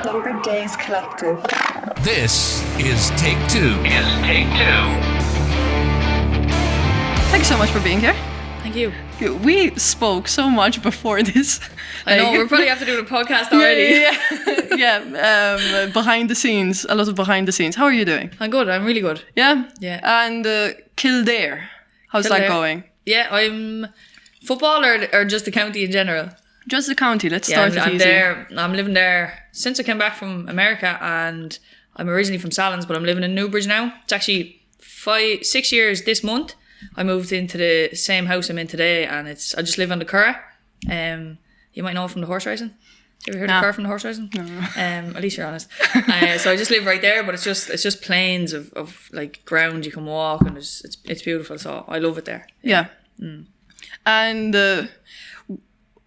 Hungry Days Collective. This is Take Two. Thank you so much for being here. Thank you. We spoke so much before this. I know, we'll probably have to do the podcast already. Yeah. Behind the scenes, a lot of behind the scenes. How are you doing? I'm good, I'm really good. Yeah? Yeah. And Kildare, how's that going? Yeah, I'm football or just the county in general? Just the county, let's start with easy. I'm living there since I came back from America, and I'm originally from Sallins, but I'm living in Newbridge now. It's actually 6 years this month. I moved into the same house I'm in today, and I just live on the Curragh. You might know it from the horse racing. Have you heard of the Curragh from the horse racing? No. At least you're honest. So I just live right there, but it's just plains of like ground you can walk, and it's beautiful. So I love it there. Yeah. And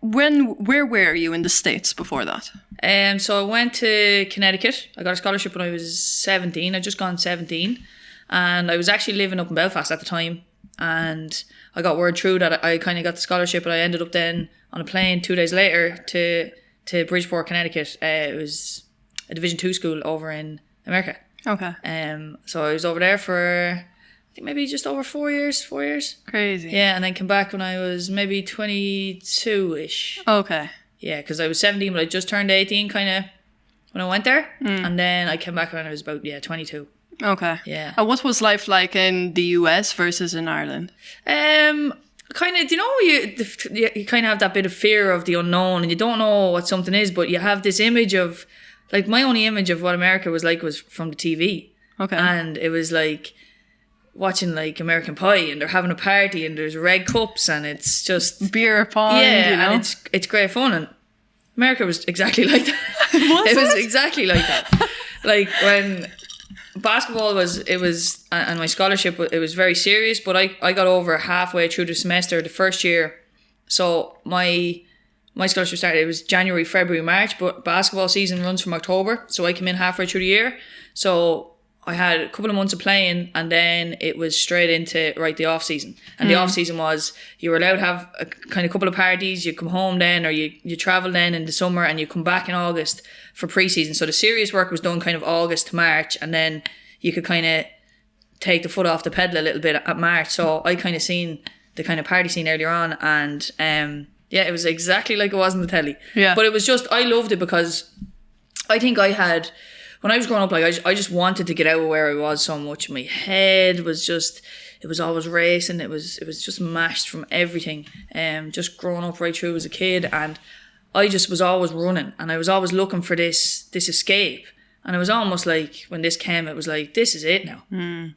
where were you in the States before that? So I went to Connecticut. I got a scholarship when I was 17. I'd just gone 17, and I was actually living up in Belfast at the time. And I got word through that I kind of got the scholarship, and I ended up then on a plane 2 days later to Bridgeport, Connecticut. It was a Division 2 school over in America. Okay. So I was over there for, I think maybe just over 4 years. Crazy. Yeah, and then came back when I was maybe 22-ish. Okay. Yeah, because I was 17, but I just turned 18 kind of when I went there. And then I came back when I was about, 22. Okay. Yeah. And what was life like in the US versus in Ireland? Kind of, you kind of have that bit of fear of the unknown, and you don't know what something is, but you have this image of, like, my only image of what America was like was from the TV. Okay. And it was like watching like American Pie, and they're having a party, and there's red cups, and it's just beer pong. Yeah, you know? and it's great fun, and America was exactly like that. It was exactly like that. Like when basketball and my scholarship, it was very serious, but I got over halfway through the semester the first year. So my scholarship started, it was January, February, March, but basketball season runs from October. So I came in halfway through the year. So I had a couple of months of playing, and then it was straight into the off season. And the off season was, you were allowed to have a couple of parties. You come home then, or you travel then in the summer, and you come back in August for pre-season. So the serious work was done kind of August to March, and then you could kind of take the foot off the pedal a little bit at March. So I kind of seen the kind of party scene earlier on, and it was exactly like it was on the telly. Yeah. But it was just, I loved it because I think when I was growing up, like I just wanted to get out of where I was so much. My head was just, it was always racing. It was just mashed from everything. Just growing up right through as a kid, and I just was always running, and I was always looking for this escape. And it was almost like when this came, it was like, this is it now.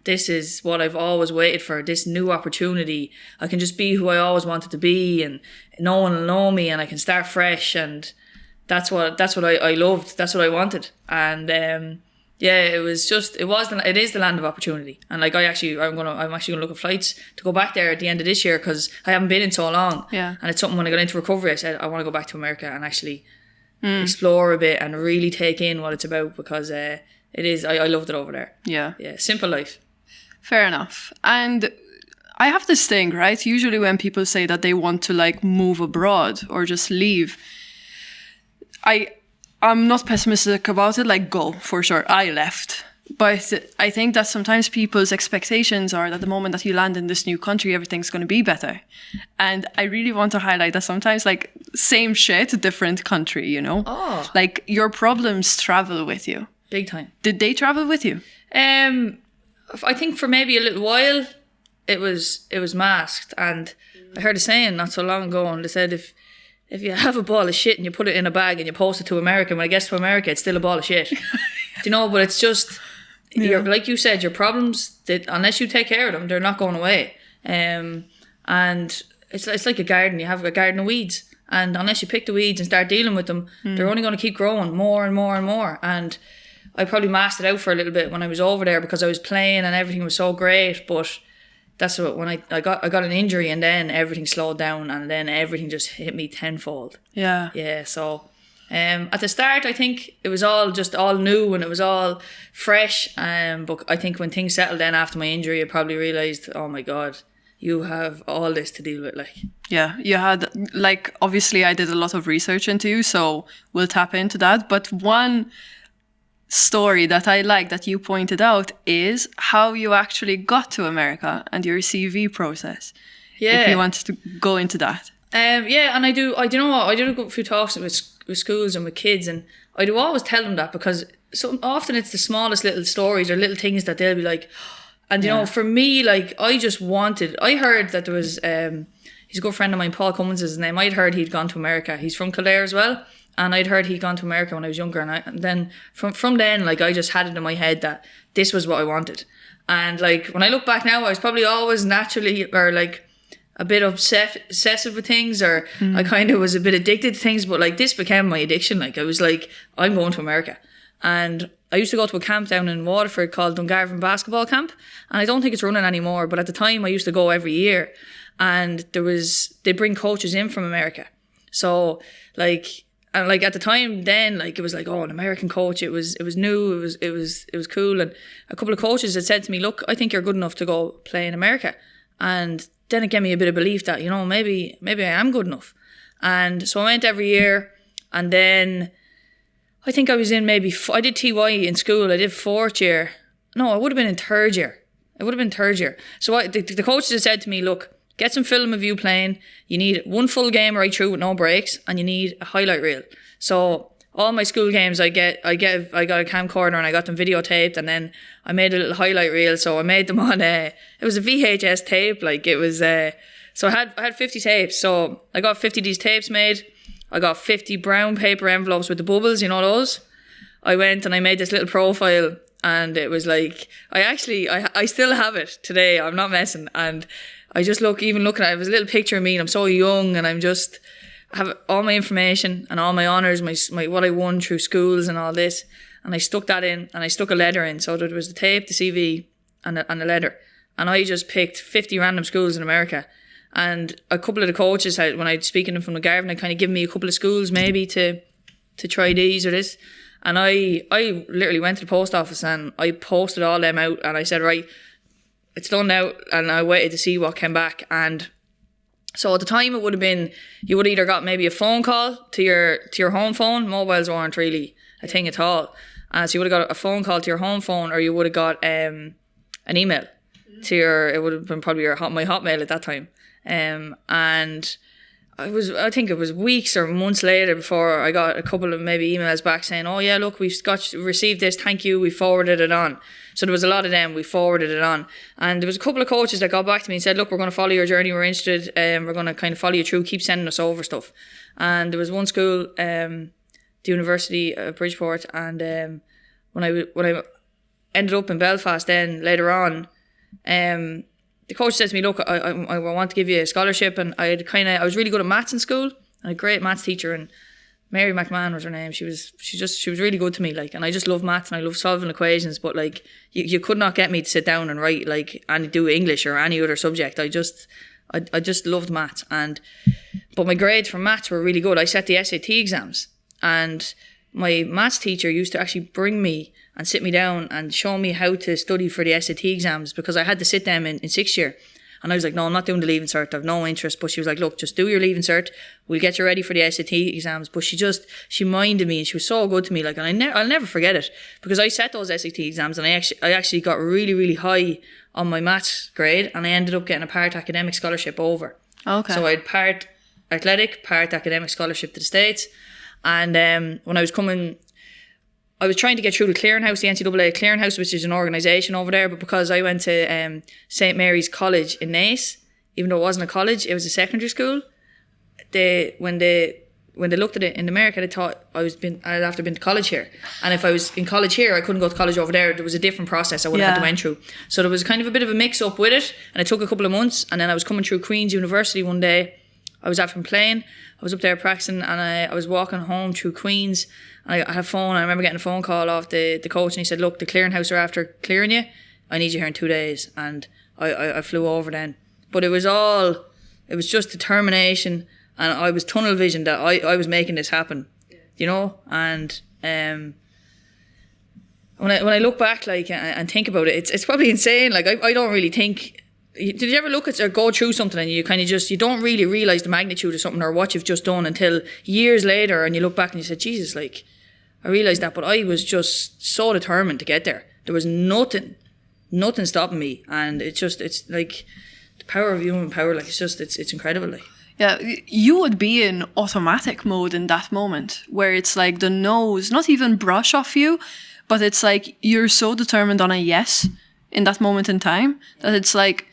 This is what I've always waited for, this new opportunity. I can just be who I always wanted to be, and no one will know me, and I can start fresh. And that's what I loved. That's what I wanted. And it is the land of opportunity. And like I'm actually gonna look at flights to go back there at the end of this year, because I haven't been in so long. Yeah. And it's something, when I got into recovery, I said I want to go back to America and actually explore a bit and really take in what it's about, because it is. I loved it over there. Yeah. Yeah. Simple life. Fair enough. And I have this thing, right? Usually when people say that they want to like move abroad or just leave, I'm not pessimistic about it, like go, for sure. I left. But I think that sometimes people's expectations are that the moment that you land in this new country, everything's going to be better. And I really want to highlight that sometimes, like, same shit, different country, you know? Oh. Like, your problems travel with you. Big time. Did they travel with you? I think for maybe a little while, it was masked. And I heard a saying not so long ago, and they said if you have a ball of shit and you put it in a bag and you post it to America, when it gets to America, it's still a ball of shit. Do you know? But it's just, like you said, your problems, unless you take care of them, they're not going away. And it's like a garden. You have a garden of weeds. And unless you pick the weeds and start dealing with them, they're only going to keep growing more and more and more. And I probably masked it out for a little bit when I was over there, because I was playing and everything was so great. But that's what, when I got an injury, and then everything slowed down, and then everything just hit me tenfold. Yeah. Yeah. So at the start, I think it was all new and it was all fresh. But I think when things settled then after my injury, I probably realised, oh my God, you have all this to deal with. Like, Yeah, you had, like, obviously I did a lot of research into you, so we'll tap into that. But one story that I like that you pointed out is how you actually got to America and your CV process. yeah, If you wanted to go into that. yeah, and I do know what, I do go through talks with schools and with kids, and I do always tell them that, because so often it's the smallest little stories or little things that they'll be like, and you know, for me, like, I heard that there was, he's a good friend of mine, Paul Cummins is his name, I'd heard he'd gone to America, he's from Kildare as well, and I'd heard he'd gone to America when I was younger, and then from then, like, I just had it in my head that this was what I wanted. And like, when I look back now, I was probably always naturally, or like, a bit obsessive with things, or I kind of was a bit addicted to things, but like, this became my addiction. Like, I was like, I'm going to America. And I used to go to a camp down in Waterford called Dungarvan Basketball Camp, and I don't think it's running anymore, but at the time I used to go every year, and they bring coaches in from America. So like, and like at the time then, like, it was like, oh, an American coach, it was new, it was cool. And a couple of coaches had said to me, look, I think you're good enough to go play in America. And then it gave me a bit of belief that, you know, maybe I am good enough. And so I went every year, and then I think I was in I did TY in school, I did fourth year. No, I would have been in third year. So the coaches had said to me, look, get some film of you playing. You need one full game right through with no breaks, and you need a highlight reel. So all my school games, I got a camcorder and I got them videotaped, and then I made a little highlight reel. So I made them on it was a VHS tape, like it was. So I had 50 tapes. So I got 50 of these tapes made. I got 50 brown paper envelopes with the bubbles, you know those. I went and I made this little profile, and it was like, I still have it today. I'm not messing, and I just looking at it, it was a little picture of me, and I'm so young, and I'm just. I have all my information and all my honours, my what I won through schools and all this, and I stuck that in, and I stuck a letter in, so there was the tape, the CV, and a letter, and I just picked 50 random schools in America, and a couple of the coaches when I'd speaking to them from the Garden, I'd kind of give me a couple of schools maybe to try these or this, and I literally went to the post office and I posted all them out, and I said, right, it's done now, and I waited to see what came back. And so at the time it would have been, you would have either got maybe a phone call to your home phone. Mobiles weren't really a thing at all. So you would have got a phone call to your home phone, or you would have got an email to it would have been probably my Hotmail at that time. And I think it was weeks or months later before I got a couple of maybe emails back saying, oh yeah, look, we've received this, thank you, we forwarded it on. So there was a lot of them, we forwarded it on. And there was a couple of coaches that got back to me and said, look, we're going to follow your journey, we're interested, we're going to kind of follow you through, keep sending us over stuff. And there was one school, the University of Bridgeport, and when I ended up in Belfast then later on, the coach said to me, look, I want to give you a scholarship, and I was really good at maths in school, and a great maths teacher, and Mary McMahon was her name. She was really good to me, like, and I just love maths and I love solving equations, but like you could not get me to sit down and write like and do English or any other subject. I just loved maths, but my grades for maths were really good. I set the SAT exams, and my maths teacher used to actually bring me and sit me down and show me how to study for the SAT exams, because I had to sit them in sixth year. And I was like, no, I'm not doing the Leaving Cert, I have no interest. But she was like, look, just do your Leaving Cert, we'll get you ready for the SAT exams. But she minded me, and she was so good to me, like, and I'll never forget it, because I set those SAT exams, and I actually got really, really high on my maths grade, and I ended up getting a part academic scholarship over. Okay. So I had part athletic, part academic scholarship to the States. And when I was trying to get through the clearinghouse, the NCAA clearinghouse, which is an organisation over there, but because I went to St. Mary's College in Naas, even though it wasn't a college, it was a secondary school, when they looked at it in America, they thought I'd have to been to college here. And if I was in college here, I couldn't go to college over there. There was a different process I would have had to went through. So there was kind of a bit of a mix-up with it, and it took a couple of months, and then I was coming through Queen's University one day. I was after playing, I was up there practicing, and I was walking home through Queen's, and I had a phone. I remember getting a phone call off the coach, and he said, look, the clearinghouse are after clearing you, I need you here in 2 days. And I flew over then. But it was just determination, and I was tunnel vision that I was making this happen, you know. And when I look back, like, and think about it, it's probably insane. Like, I don't really think, did you ever look at or go through something and you kind of just, you don't really realise the magnitude of something or what you've just done until years later, and you look back and you say, Jesus, like, I realised that, but I was just so determined to get there. There was nothing stopping me, and it's like the power of human power, like it's incredible, like. Yeah, you would be in automatic mode in that moment where it's like the no's not even brush off you, but it's like you're so determined on a yes in that moment in time that it's like,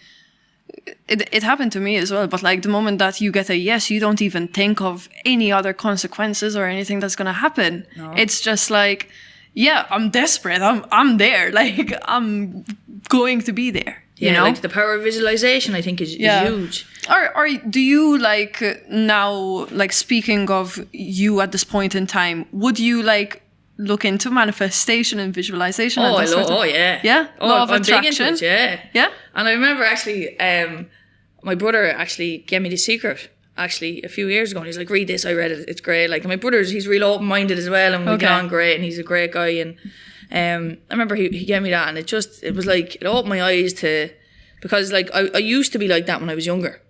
it happened to me as well, but like the moment that you get a yes, you don't even think of any other consequences or anything that's going to happen. No. It's just like, yeah, I'm desperate. I'm there. Like, I'm going to be there. Yeah, you know? Like the power of visualization, I think, is huge. Or do you, like, now, like, speaking of you at this point in time, would you, like, look into manifestation and visualization? Oh, yeah. Yeah? Law of I'm attraction? big into it, yeah. Yeah? And I remember, actually, my brother actually gave me The Secret, actually, a few years ago. And he's like, read this, I read it, it's great. Like, and my brother's, he's real open-minded as well, and we get on great, and he's a great guy, and I remember he gave me that, and it was like, it opened my eyes to, because like I used to be like that when I was younger,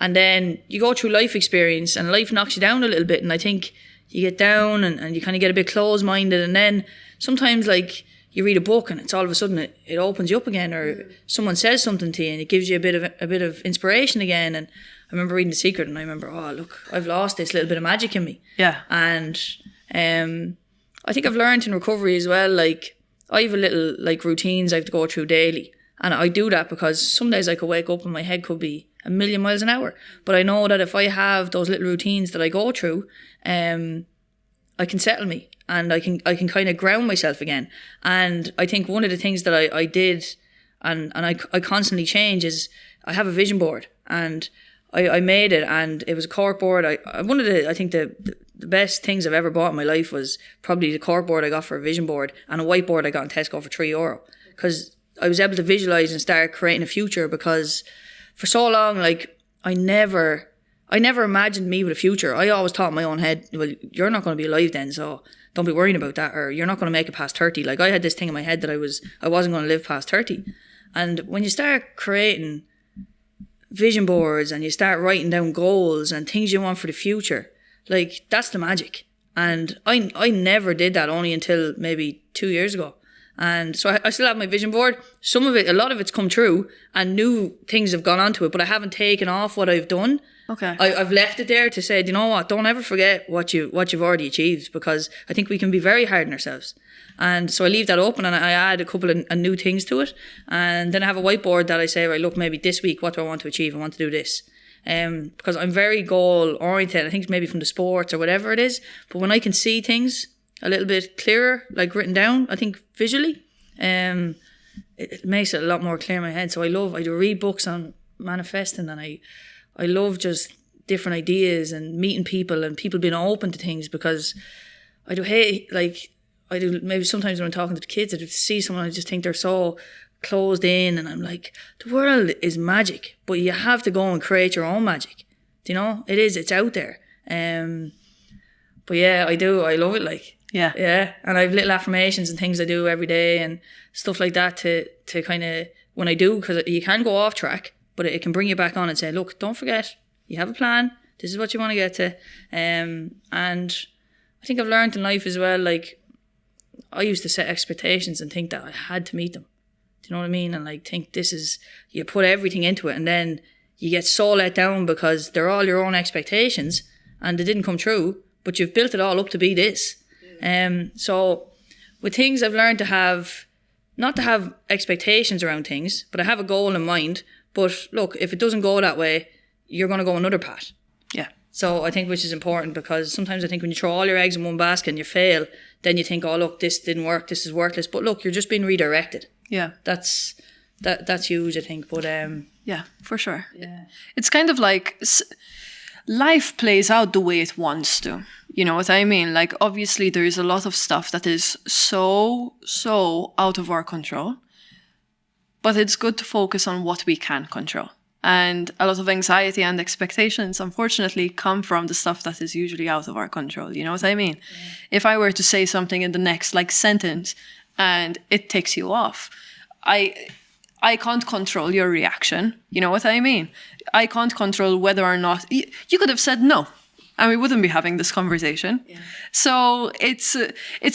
and then you go through life experience and life knocks you down a little bit, and I think you get down and you kind of get a bit closed-minded, and then sometimes like you read a book and it's all of a sudden it opens you up again, or someone says something to you and it gives you a bit of inspiration again. And I remember reading The Secret, and I remember, oh look, I've lost this little bit of magic in me. Yeah. And I think I've learned in recovery as well, like I have a little like routines I have to go through daily, and I do that because some days I could wake up and my head could be a million miles an hour, but I know that if I have those little routines that I go through, I can settle me, and I can kind of ground myself again. And I think one of the things that I did and I constantly change is I have a vision board, and I made it, and it was a cork board. One of the, I think the best things I've ever bought in my life was probably the cork board I got for a vision board, and a whiteboard I got in Tesco for €3, because I was able to visualize and start creating a future. Because for so long, like I never imagined me with a future. I always thought in my own head, well, you're not going to be alive then, so don't be worrying about that, or you're not going to make it past 30. Like I had this thing in my head that I wasn't going to live past 30. And when you start creating vision boards and you start writing down goals and things you want for the future, like that's the magic. And I never did that only until maybe 2 years ago. And so I still have my vision board. Some of it, a lot of it's come true, and new things have gone onto it, but I haven't taken off what I've done. Okay. I've left it there to say, you know what, don't ever forget what you've already achieved, because I think we can be very hard on ourselves. And so I leave that open, and I add a couple of new things to it. And then I have a whiteboard that I say, right, look, maybe this week, what do I want to achieve? I want to do this. Because I'm very goal oriented. I think it's maybe from the sports or whatever it is. But when I can see things a little bit clearer, like written down, I think visually, it makes it a lot more clear in my head. So I do read books on manifesting, and I love just different ideas and meeting people and people being open to things, because I do hate, like, I do maybe sometimes when I'm talking to the kids, I do see someone, I just think they're so closed in, and I'm like, the world is magic, but you have to go and create your own magic. Do you know? It's out there. But yeah, I love it, like. Yeah. Yeah. And I have little affirmations and things I do every day and stuff like that to kind of, when I do, because you can go off track, but it can bring you back on and say, look, don't forget, you have a plan. This is what you want to get to. And I think I've learned in life as well, like, I used to set expectations and think that I had to meet them. Do you know what I mean? And like think you put everything into it, and then you get so let down because they're all your own expectations and they didn't come true, but you've built it all up to be this. So with things, I've learned not to have expectations around things, but I have a goal in mind. But look, if it doesn't go that way, you're going to go another path. Yeah. So I think, which is important, because sometimes I think when you throw all your eggs in one basket and you fail, then you think, oh look, this didn't work, this is worthless. But look, you're just being redirected. Yeah. That's huge, I think. But yeah, for sure. Yeah. It's kind of like life plays out the way it wants to. You know what I mean? Like, obviously there is a lot of stuff that is so out of our control, but it's good to focus on what we can control. And a lot of anxiety and expectations, unfortunately, come from the stuff that is usually out of our control. You know what I mean? Yeah. If I were to say something in the next sentence and it takes you off, I I can't control your reaction. You know what I mean? I can't control whether or not you could have said no, and we wouldn't be having this conversation. Yeah. So it's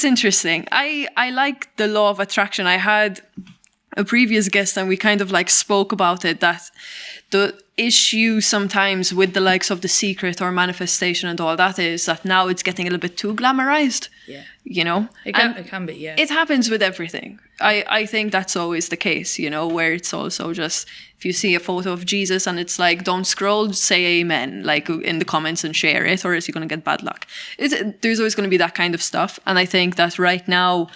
interesting. I like the law of attraction. I had a previous guest and we kind of like spoke about it, that the issue sometimes with the likes of The Secret or manifestation and all that is that now it's getting a little bit too glamorized. Yeah. You know? It can be, yeah. It happens with everything. I think that's always the case, you know, where it's also just, if you see a photo of Jesus and it's like, don't scroll, say amen, like in the comments and share it, or else you're going to get bad luck. There's always going to be that kind of stuff. And I think that right now,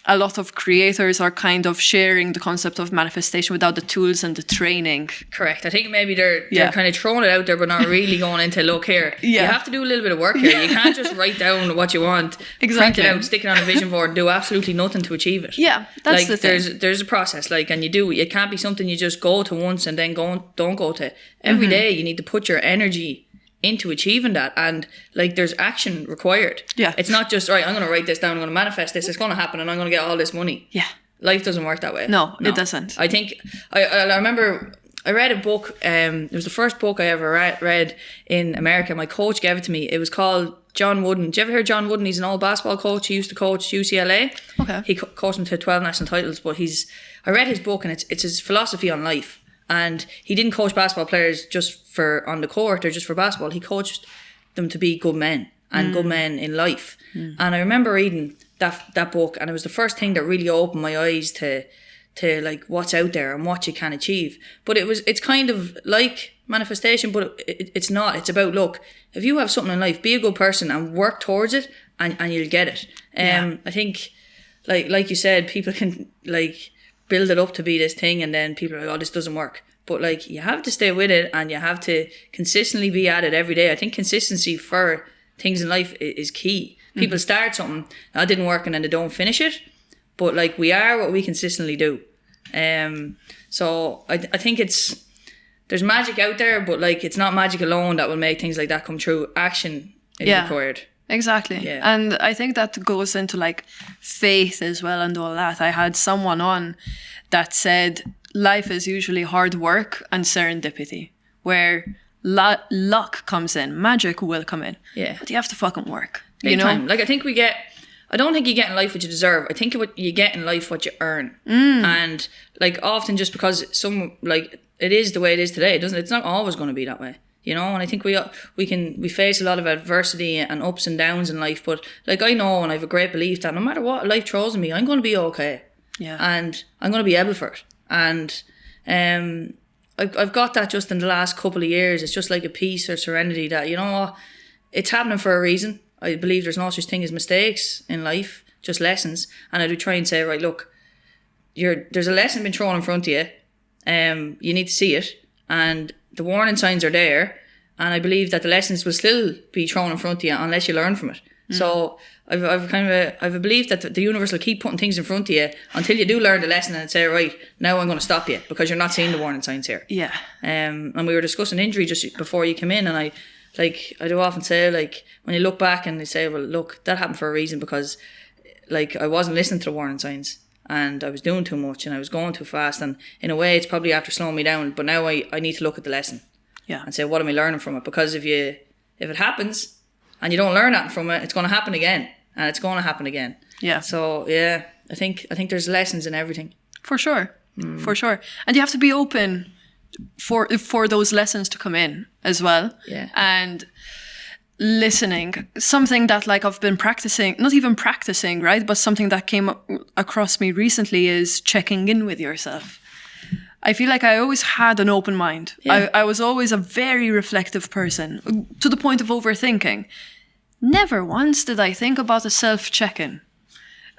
a lot of creators are kind of sharing the concept of manifestation without the tools and the training. Correct. I think maybe they're kind of throwing it out there, but not really going into, look here. Yeah. You have to do a little bit of work here. You can't just write down what you want, print it out, stick it on a vision board, and do absolutely nothing to achieve it. Yeah, that's the thing. There's a process, and it can't be something you just go to once and then don't go to. Every day you need to put your energy into achieving that, and there's action required. Yeah, it's not just right, I'm going to write this down, I'm going to manifest this, it's going to happen, and I'm going to get all this money. Yeah, life doesn't work that way. No, it doesn't. I think I remember I read a book. It was the first book I ever read in America. My coach gave it to me. It was called John Wooden. Did you ever hear John Wooden? He's an old basketball coach. He used to coach UCLA. Okay, he coached him to 12 national titles. But I read his book, and it's his philosophy on life. And he didn't coach basketball players just for on the court or just for basketball. He coached them to be good men and good men in life. And I remember reading that book, and it was the first thing that really opened my eyes to what's out there and what you can achieve. But it's kind of like manifestation, but it's not. It's about, look, if you have something in life, be a good person and work towards it, and you'll get it. I think, like you said, people can build it up to be this thing, and then people are like, oh, this doesn't work. But you have to stay with it, and you have to consistently be at it every day. I think consistency for things in life is key. People start something, that didn't work, and then they don't finish it. But we are what we consistently do. So I think there's magic out there, but it's not magic alone that will make things like that come true. Action is required. Exactly. Yeah. And I think that goes into faith as well and all that. I had someone on that said life is usually hard work and serendipity, where luck comes in, magic will come in. Yeah. But you have to fucking work. Big time. I think I don't think you get in life what you deserve. I think what you get in life what you earn. And often just because it is the way it is today, it's not always going to be that way. You know, and I think we face a lot of adversity and ups and downs in life, but I know, and I have a great belief that no matter what life throws at me, I'm going to be okay. Yeah. And I'm going to be able for it. And I've got that just in the last couple of years. It's just like a peace or serenity that, you know what, it's happening for a reason. I believe there's no such thing as mistakes in life, just lessons. And I do try and say, right, look, there's a lesson been thrown in front of you. You need to see it, and the warning signs are there, and I believe that the lessons will still be thrown in front of you unless you learn from it. So I've a belief that the universe will keep putting things in front of you until you do learn the lesson and say, right, now I'm going to stop you because you're not seeing the warning signs here. Yeah. And we were discussing injury just before you came in, and I do often say, when you look back and they say, well, look, that happened for a reason, because I wasn't listening to the warning signs. And I was doing too much, and I was going too fast, and in a way it's probably after slowing me down, but now I need to look at the lesson and say, what am I learning from it? Because if it happens and you don't learn that from it, it's going to happen again, and it's going to happen again. Yeah. So yeah, I think there's lessons in everything. For sure. For sure. And you have to be open for those lessons to come in as well. Yeah. And listening, something that I've been practicing, not even practicing, right, but something that came across me recently is checking in with yourself. I feel like I always had an open mind. Yeah. I was always a very reflective person, to the point of overthinking. Never once did I think about a self-check-in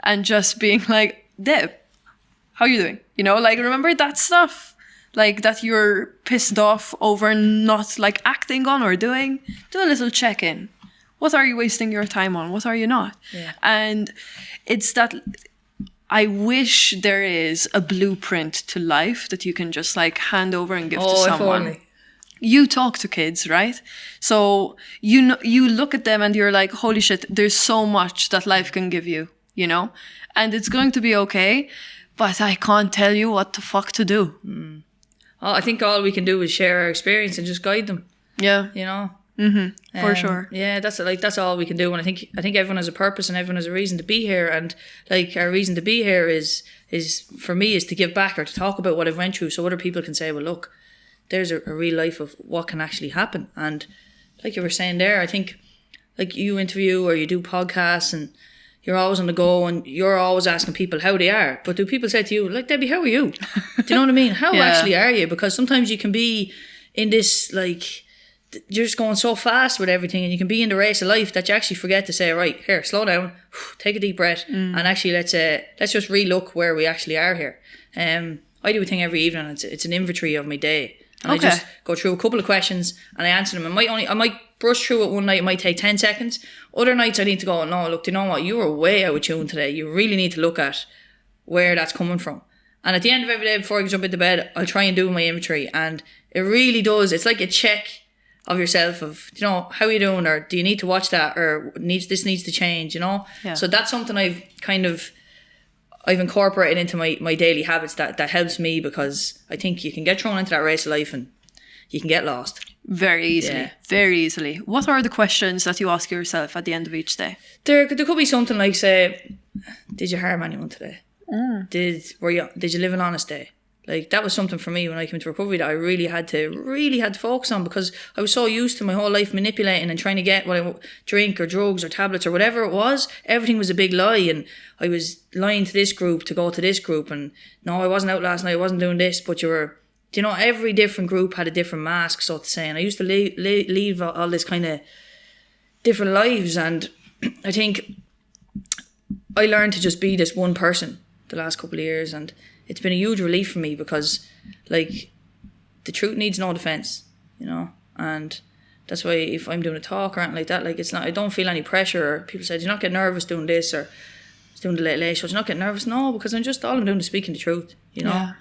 and just being like, Deb, how you doing? Remember that stuff? That you're pissed off over not acting on or doing, do a little check-in. What are you wasting your time on? What are you not? Yeah. And it's that I wish there is a blueprint to life that you can just hand over and give to someone. If only. You talk to kids, right? So you look at them and you're like, holy shit, there's so much that life can give you, and it's going to be okay. but I can't tell you what the fuck to do. I think all we can do is share our experience and just guide them. Yeah, You know. for sure. Yeah, that's all we can do. And I think everyone has a purpose and everyone has a reason to be here. And like our reason to be here is for me is to give back or to talk about what I've went through, so other people can say, well, look, there's a real life of what can actually happen. And like you were saying there, I think like you interview or you do podcasts and you're always on the go and you're always asking people how they are. But do people say to you, like, Debbie, how are you? Do you know what I mean? How actually are you? Because sometimes you can be in this, like, you're just going so fast with everything and you can be in the race of life that you actually forget to say, right, here, slow down, take a deep breath and actually let's just re-look where we actually are here. I do a thing every evening. It's an inventory of my day. And I just go through a couple of questions and I answer them. I might brush through it one night, it might take 10 seconds. Other nights I need to go, no, look, do you know what? You were way out of tune today. You really need to look at where that's coming from. And at the end of every day before I jump into bed, I'll try and do my inventory. And it really does. It's like a check of yourself of, you know, how are you doing? Or do you need to watch that? Or this needs to change, you know? Yeah. So that's something I've incorporated into my daily habits that helps me, because I think you can get thrown into that race of life and you can get lost. Very easily. What are the questions that you ask yourself at the end of each day? There could be something like, say, did you harm anyone today? Did you live an honest day? Like, that was something for me when I came to recovery that I really had to focus on, because I was so used to my whole life manipulating and trying to get what I drink or drugs or tablets or whatever it was. Everything was a big lie, and I was lying to this group to go to this group, and no, I wasn't out last night, I wasn't doing this, but you were. You know, every different group had a different mask, so to say, and I used to leave all this kind of different lives, and I think I learned to just be this one person the last couple of years, and it's been a huge relief for me, because like the truth needs no defense, you know, and that's why if I'm doing a talk or anything like that, like it's not, I don't feel any pressure. Or people say, do you not get nervous doing this, or doing the late show, do you not get nervous? No, because all I'm doing is speaking the truth, you know.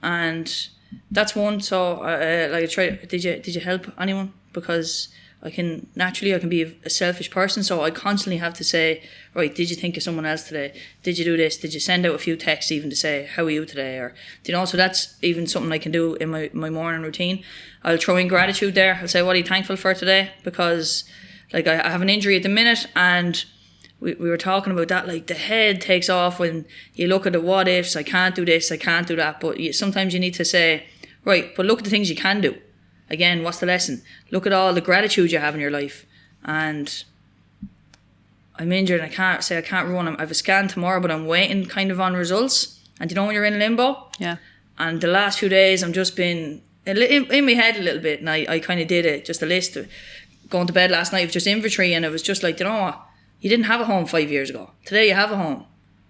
And that's one. So like I try. Did you help anyone? Because I can be a selfish person, so I constantly have to say, right, did you think of someone else today? Did you do this? Did you send out a few texts even to say, how are you today? Or, you know, so that's even something I can do in my morning routine. I'll throw in gratitude there. I'll say, what are you thankful for today? Because like I have an injury at the minute, and we were talking about that, like the head takes off when you look at the what ifs, I can't do this, I can't do that, but sometimes you need to say, right, but look at the things you can do. Again, what's the lesson? Look at all the gratitude you have in your life. And I'm injured and I can't run. I have a scan tomorrow, but I'm waiting kind of on results. And you know when you're in limbo? Yeah. And the last few days I'm just been in my head a little bit, and I kind of did it, just a list of going to bed last night of just inventory, and it was just like, you know what? You didn't have a home 5 years ago. Today you have a home.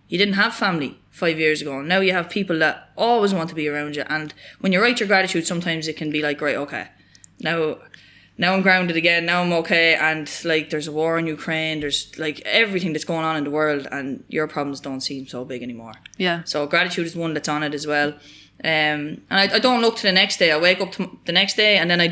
You didn't have family 5 years ago. Now you have people that always want to be around you. And when you write your gratitude, sometimes it can be like, right, okay, now I'm grounded again. Now I'm okay. And like, there's a war in Ukraine. There's like everything that's going on in the world, and your problems don't seem so big anymore. Yeah. So gratitude is one that's on it as well. And I don't look to the next day. I wake up to the next day, and then I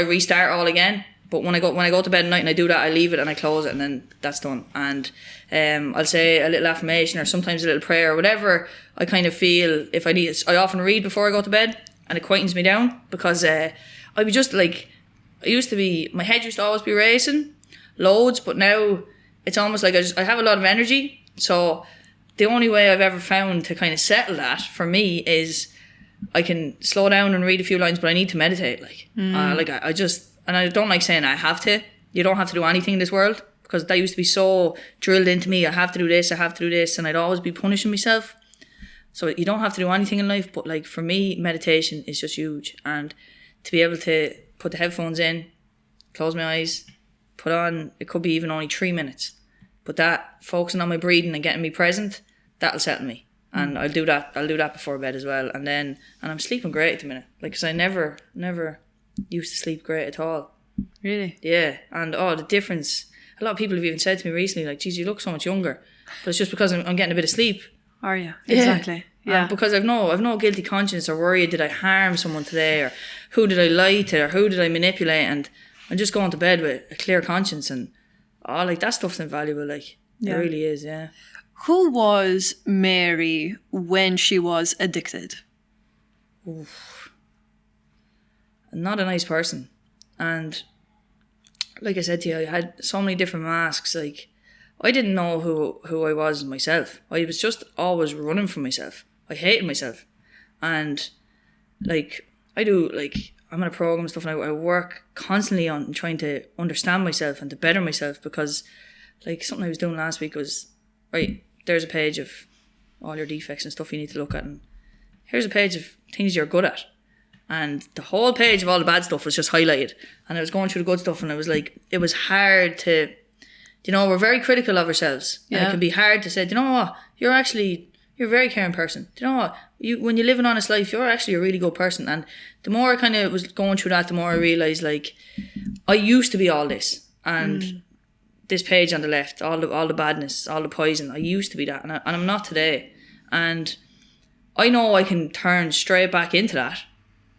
restart all again. But when I go to bed at night and I do that, I leave it and I close it, and then that's done. And I'll say a little affirmation or sometimes a little prayer or whatever I kind of feel if I need it. I often read before I go to bed, and it quietens me down, because I'd be just like, my head used to always be racing loads, but now it's almost like I have a lot of energy. So the only way I've ever found to kind of settle that for me is I can slow down and read a few lines, but I need to meditate. And I don't like saying I have to. You don't have to do anything in this world, because that used to be so drilled into me. I have to do this, and I'd always be punishing myself. So you don't have to do anything in life, but like for me, meditation is just huge. And to be able to put the headphones in, close my eyes, put on, it could be even only 3 minutes, but that focusing on my breathing and getting me present, that'll settle me. And I'll do that before bed as well. And I'm sleeping great at the minute. Like, 'cause I never used to sleep great at all. Really? Yeah. And the difference, a lot of people have even said to me recently, like, geez, you look so much younger. But it's just because I'm getting a bit of sleep. Are you? Exactly. Yeah. Because I've no guilty conscience or worry, did I harm someone today, or who did I lie to, or who did I manipulate? And I'm just going to bed with a clear conscience, and like that stuff's invaluable. Like, it really is. Yeah. Who was Mary when she was addicted? Not a nice person. And like I said to you, I had so many different masks. Like, I didn't know who I was myself. I was just always running from myself. I hated myself. And like, I'm in a program and stuff, and I work constantly on trying to understand myself and to better myself, because like something I was doing last week was, right, there's a page of all your defects and stuff you need to look at, and here's a page of things you're good at. And the whole page of all the bad stuff was just highlighted. And I was going through the good stuff, and I was like, it was hard to, we're very critical of ourselves. Yeah. And it can be hard to say, you know what, you're a very caring person. Do you know what? When you live an honest life, you're actually a really good person. And the more I kind of was going through that, the more I realised, like, I used to be all this. And this page on the left, all the badness, all the poison, I used to be that. And I'm not today. And I know I can turn straight back into that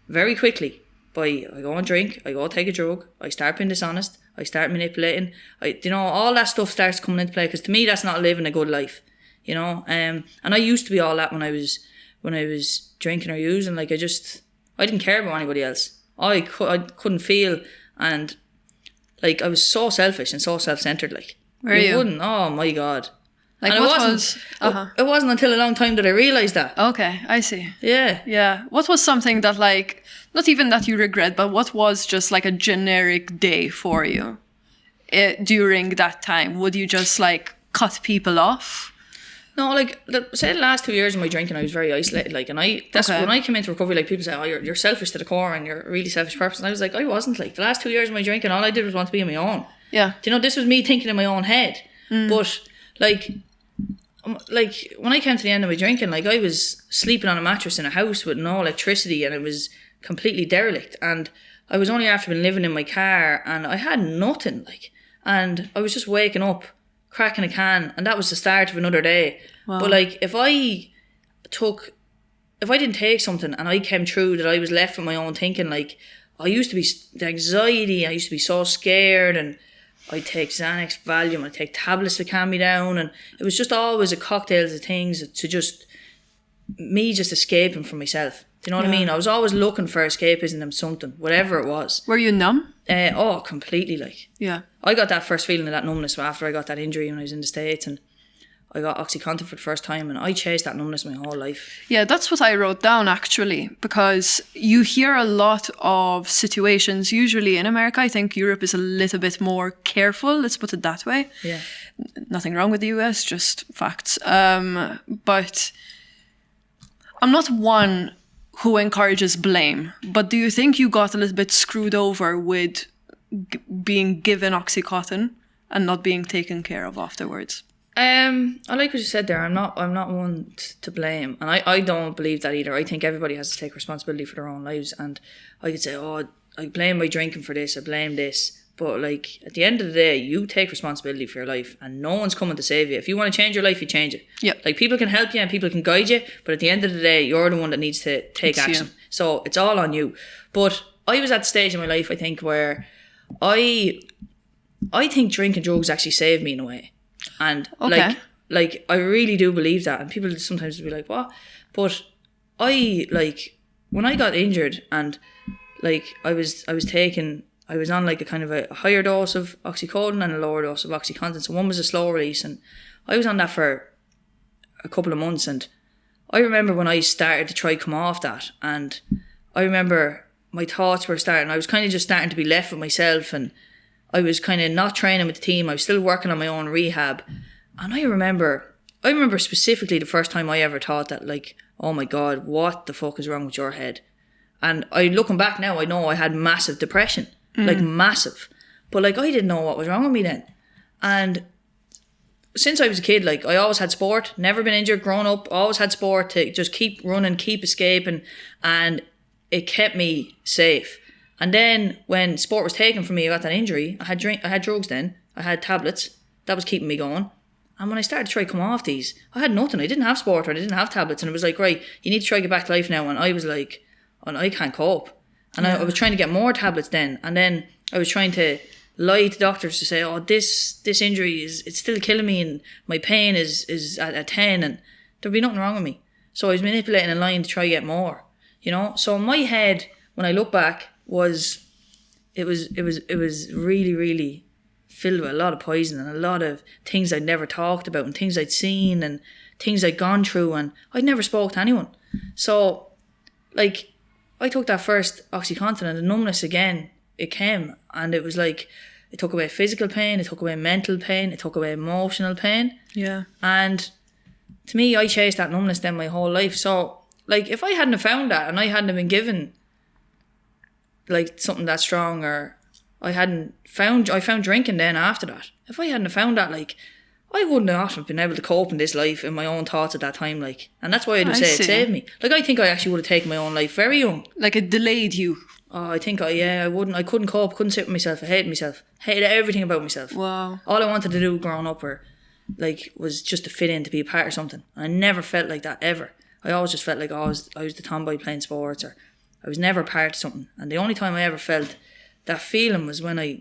very quickly. I go and drink, I go take a drug, I start being dishonest, I start manipulating. All that stuff starts coming into play, because to me, that's not living a good life. And I used to be all that when I was drinking or using. Like, I didn't care about anybody else. I couldn't feel, and like, I was so selfish and so self-centered. Like, you wouldn't. Oh my God! Like, and it wasn't until a long time that I realised that. Okay, I see. Yeah. What was something that, like, not even that you regret, but what was just like a generic day for you during that time? Would you just like cut people off? No, like, say the last 2 years of my drinking, I was very isolated. Like, and when I came into recovery, like, people say, oh, you're selfish to the core and you're a really selfish person. I was like, I wasn't. Like, the last 2 years of my drinking, all I did was want to be on my own. Yeah. This was me thinking in my own head. But like when I came to the end of my drinking, like, I was sleeping on a mattress in a house with no electricity, and it was completely derelict. And I was only after been living in my car, and I had nothing. Like, and I was just waking up, cracking a can, and that was the start of another day. Wow. But like, if I didn't take something and I came through that, I was left with my own thinking. Like, I used to be, the anxiety, I used to be so scared, and I'd take Xanax, Valium, I'd take tablets to calm me down, and it was just always a cocktail of things to just escaping from myself. Do you know what I mean? I was always looking for escapism in something, whatever it was. Were you numb? Completely. Like, yeah, I got that first feeling of that numbness after I got that injury when I was in the States, and I got OxyContin for the first time, and I chased that numbness my whole life. Yeah, that's what I wrote down, actually, because you hear a lot of situations, usually in America. I think Europe is a little bit more careful, let's put it that way. Yeah. Nothing wrong with the US, just facts. But I'm not one who encourages blame, but do you think you got a little bit screwed over with being given OxyContin and not being taken care of afterwards? I like what you said there. I'm not one to blame, and I don't believe that either. I think everybody has to take responsibility for their own lives, and I could say, oh, I blame my drinking for this, I blame this, but like, at the end of the day, you take responsibility for your life, and no one's coming to save you. If you want to change your life, you change it. Yeah. Like, people can help you and people can guide you, but at the end of the day, you're the one that needs to take action. You. So it's all on you. But I was at the stage in my life, I think, where I think drinking drugs actually saved me in a way. And like I really do believe that, and people sometimes will be like, what? But when I got injured, and like I was on like a kind of a higher dose of oxycodone and a lower dose of OxyContin. So one was a slow release, and I was on that for a couple of months. And I remember when I started to try come off that, and I remember my thoughts were starting. I was kind of just starting to be left with myself, and I was kind of not training with the team. I was still working on my own rehab. And I remember specifically the first time I ever thought that, like, oh my God, what the fuck is wrong with your head? And looking back now, I know I had massive depression, like massive. But like, I didn't know what was wrong with me then. And since I was a kid, like, I always had sport, never been injured, grown up, always had sport to just keep running, keep escaping. And it kept me safe. And then when sport was taken from me, I got that injury. I had drugs then. I had tablets. That was keeping me going. And when I started to try to come off these, I had nothing. I didn't have sport, or I didn't have tablets. And it was like, right, you need to try to get back to life now. And I was like, oh, I can't cope. And I was trying to get more tablets then. And then I was trying to lie to doctors to say, oh, this injury it's still killing me and my pain is at 10 and there'd be nothing wrong with me. So I was manipulating and lying to try to get more, So in my head, when I look back, it was really, really filled with a lot of poison and a lot of things I'd never talked about and things I'd seen and things I'd gone through, and I'd never spoke to anyone. So, like, I took that first OxyContin and the numbness again, it came, and it was like, it took away physical pain, it took away mental pain, it took away emotional pain. Yeah. And to me, I chased that numbness then my whole life. So, like, if I hadn't have found that and I hadn't have been given, like, something that strong, or I found drinking then after that. If I hadn't have found that, like, I wouldn't have been able to cope in this life in my own thoughts at that time, like. And that's why I do say it saved me. Like, I think I actually would have taken my own life very young. Like, it delayed you. Oh, I think I wouldn't. I couldn't cope, couldn't sit with myself. I hated myself. Hated everything about myself. Wow. All I wanted to do growing up was just to fit in, to be a part of something. And I never felt like that, ever. I always just felt like I was the tomboy playing sports, or I was never part of something. And the only time I ever felt that feeling was when I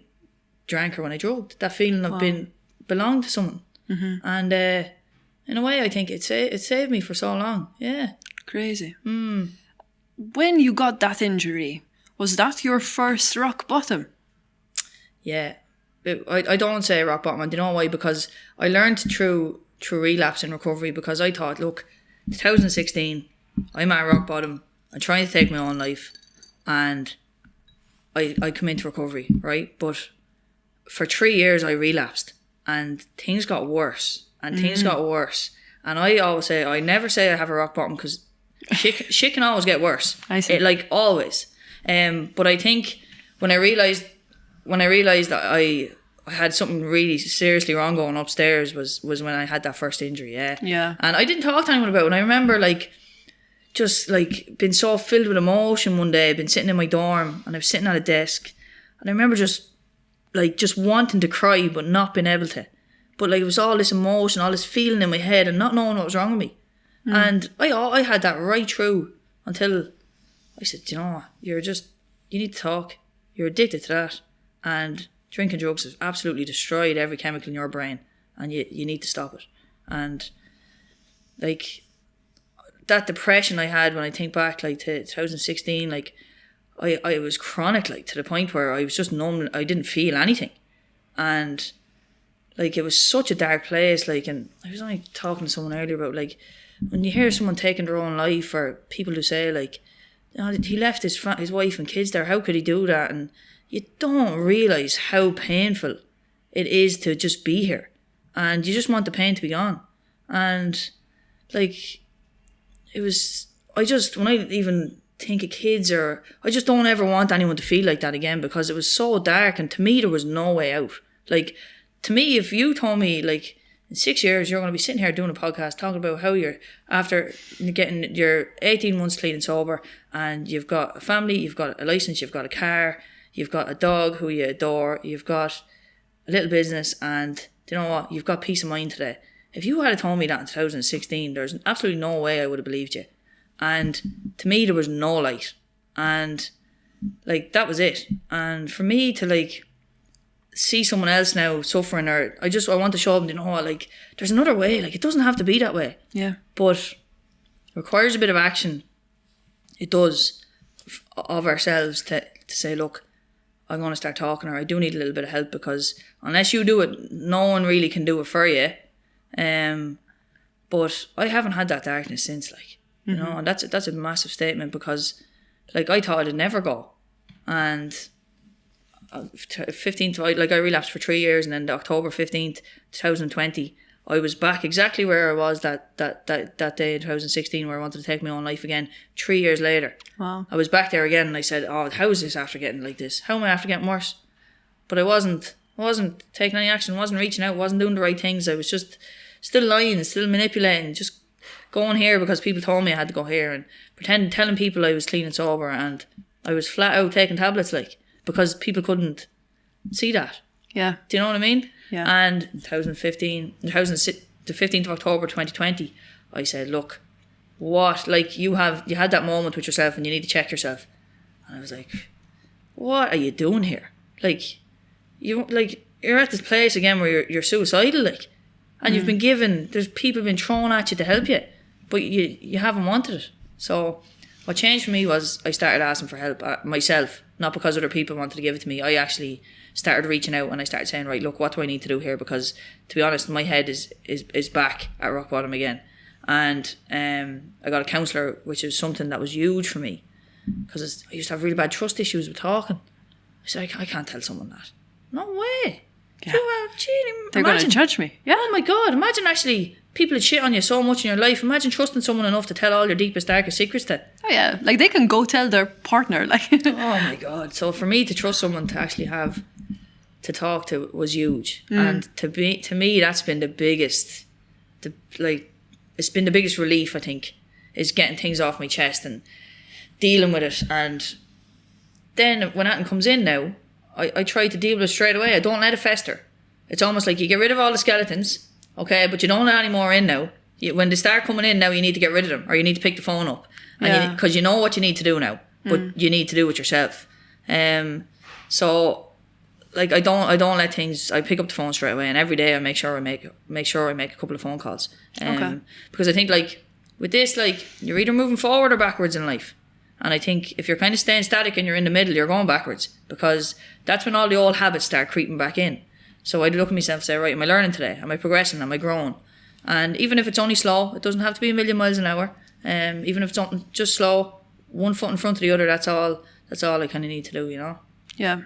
drank or when I drugged. That feeling of belonged to someone. Mm-hmm. And in a way, I think it saved me for so long. Yeah. Crazy. When you got that injury, was that your first rock bottom? Yeah. I don't say rock bottom. And do you know why? Because I learned through relapse and recovery, because I thought, look, 2016, I'm at rock bottom. I'm trying to take my own life. And I come into recovery, right? But for 3 years, I relapsed. And things got worse. And things got worse. And I always say, I never say I have a rock bottom, because shit can always get worse. I see. Like, always. But I think when I realised that I had something really seriously wrong going upstairs was when I had that first injury, yeah. Yeah. And I didn't talk to anyone about it. And I remember, like, just, like, being so filled with emotion one day. I'd been sitting in my dorm, and I was sitting at a desk. And I remember just wanting to cry, but not being able to. But, like, it was all this emotion, all this feeling in my head, and not knowing what was wrong with me. And I had that right through until I said, you know what, you need to talk. You're addicted to that. And drinking drugs has absolutely destroyed every chemical in your brain. And you need to stop it. And, like, that depression I had when I think back, like, to 2016, like, I was chronic, like, to the point where I was just numb. I didn't feel anything. And, like, it was such a dark place, like, and I was only talking to someone earlier about, like, when you hear someone taking their own life, or people who say, like, he left his wife and kids there, how could he do that? And you don't realise how painful it is to just be here. And you just want the pain to be gone. And, like, it was, when I even think of kids, or I just don't ever want anyone to feel like that again, because it was so dark, and to me there was no way out. Like, to me, if you told me, like, in 6 years you're going to be sitting here doing a podcast talking about how you're, after getting your 18 months clean and sober, and you've got a family, you've got a license, you've got a car, you've got a dog who you adore, you've got a little business, and do you know what, you've got peace of mind today. If you had told me that in 2016, there's absolutely no way I would have believed you. And to me, there was no light. And, like, that was it. And for me to, like, see someone else now suffering, or I want to show them, you know what, like, there's another way. Like, it doesn't have to be that way. Yeah. But it requires a bit of action. It does, of ourselves to say, look, I'm going to start talking, or I do need a little bit of help, because unless you do it, no one really can do it for you. But I haven't had that darkness since, like, you know, and that's a massive statement, because, like, I thought it'd never go. And 15th, I relapsed for 3 years, and then October 15th, 2020, I was back exactly where I was that day in 2016, where I wanted to take my own life again. 3 years later, wow, I was back there again, and I said, "Oh, how is this after getting like this? How am I after getting worse?" But I wasn't taking any action, wasn't reaching out, wasn't doing the right things. I was just still lying, still manipulating, just going here because people told me I had to go here, and telling people I was clean and sober, and I was flat out taking tablets, like, because people couldn't see that. Yeah. Do you know what I mean? Yeah. And in 2015, the 15th of October 2020, I said, look, what, like, you had that moment with yourself, and you need to check yourself. And I was like, what are you doing here? Like, you're at this place again where you're suicidal, like, and you've been given, there's people been thrown at you to help you, but you haven't wanted it. So what changed for me was I started asking for help myself, not because other people wanted to give it to me. I actually started reaching out and I started saying, right, look, what do I need to do here? Because to be honest, my head is back at rock bottom again. And I got a counsellor, which is something that was huge for me, because I used to have really bad trust issues with talking. I said, I can't tell someone that. No way. Yeah. They're going to judge me. Yeah. Oh my God, imagine actually people that shit on you so much in your life. Imagine trusting someone enough to tell all your deepest, darkest secrets to. Oh yeah, like they can go tell their partner. Like. Oh my God. So for me to trust someone to actually have to talk to was huge. And to me, that's been the biggest, it's been the biggest relief, I think, is getting things off my chest and dealing with it. And then when that comes in now, I try to deal with it straight away. I don't let it fester. It's almost like you get rid of all the skeletons, okay, but you don't let any more in now. When they start coming in now, you need to get rid of them, or you need to pick the phone up, because you know what you need to do now, but you need to do it yourself. So like I don't let things. I pick up the phone straight away, and every day I make sure I make a couple of phone calls. Because I think like with this, like you're either moving forward or backwards in life. And I think if you're kind of staying static and you're in the middle, you're going backwards, because that's when all the old habits start creeping back in. So I'd look at myself and say, right, am I learning today? Am I progressing? Am I growing? And even if it's only slow, it doesn't have to be 1,000,000 miles an hour. Even if it's something just slow, one foot in front of the other, that's all I kind of need to do, you know? Yeah.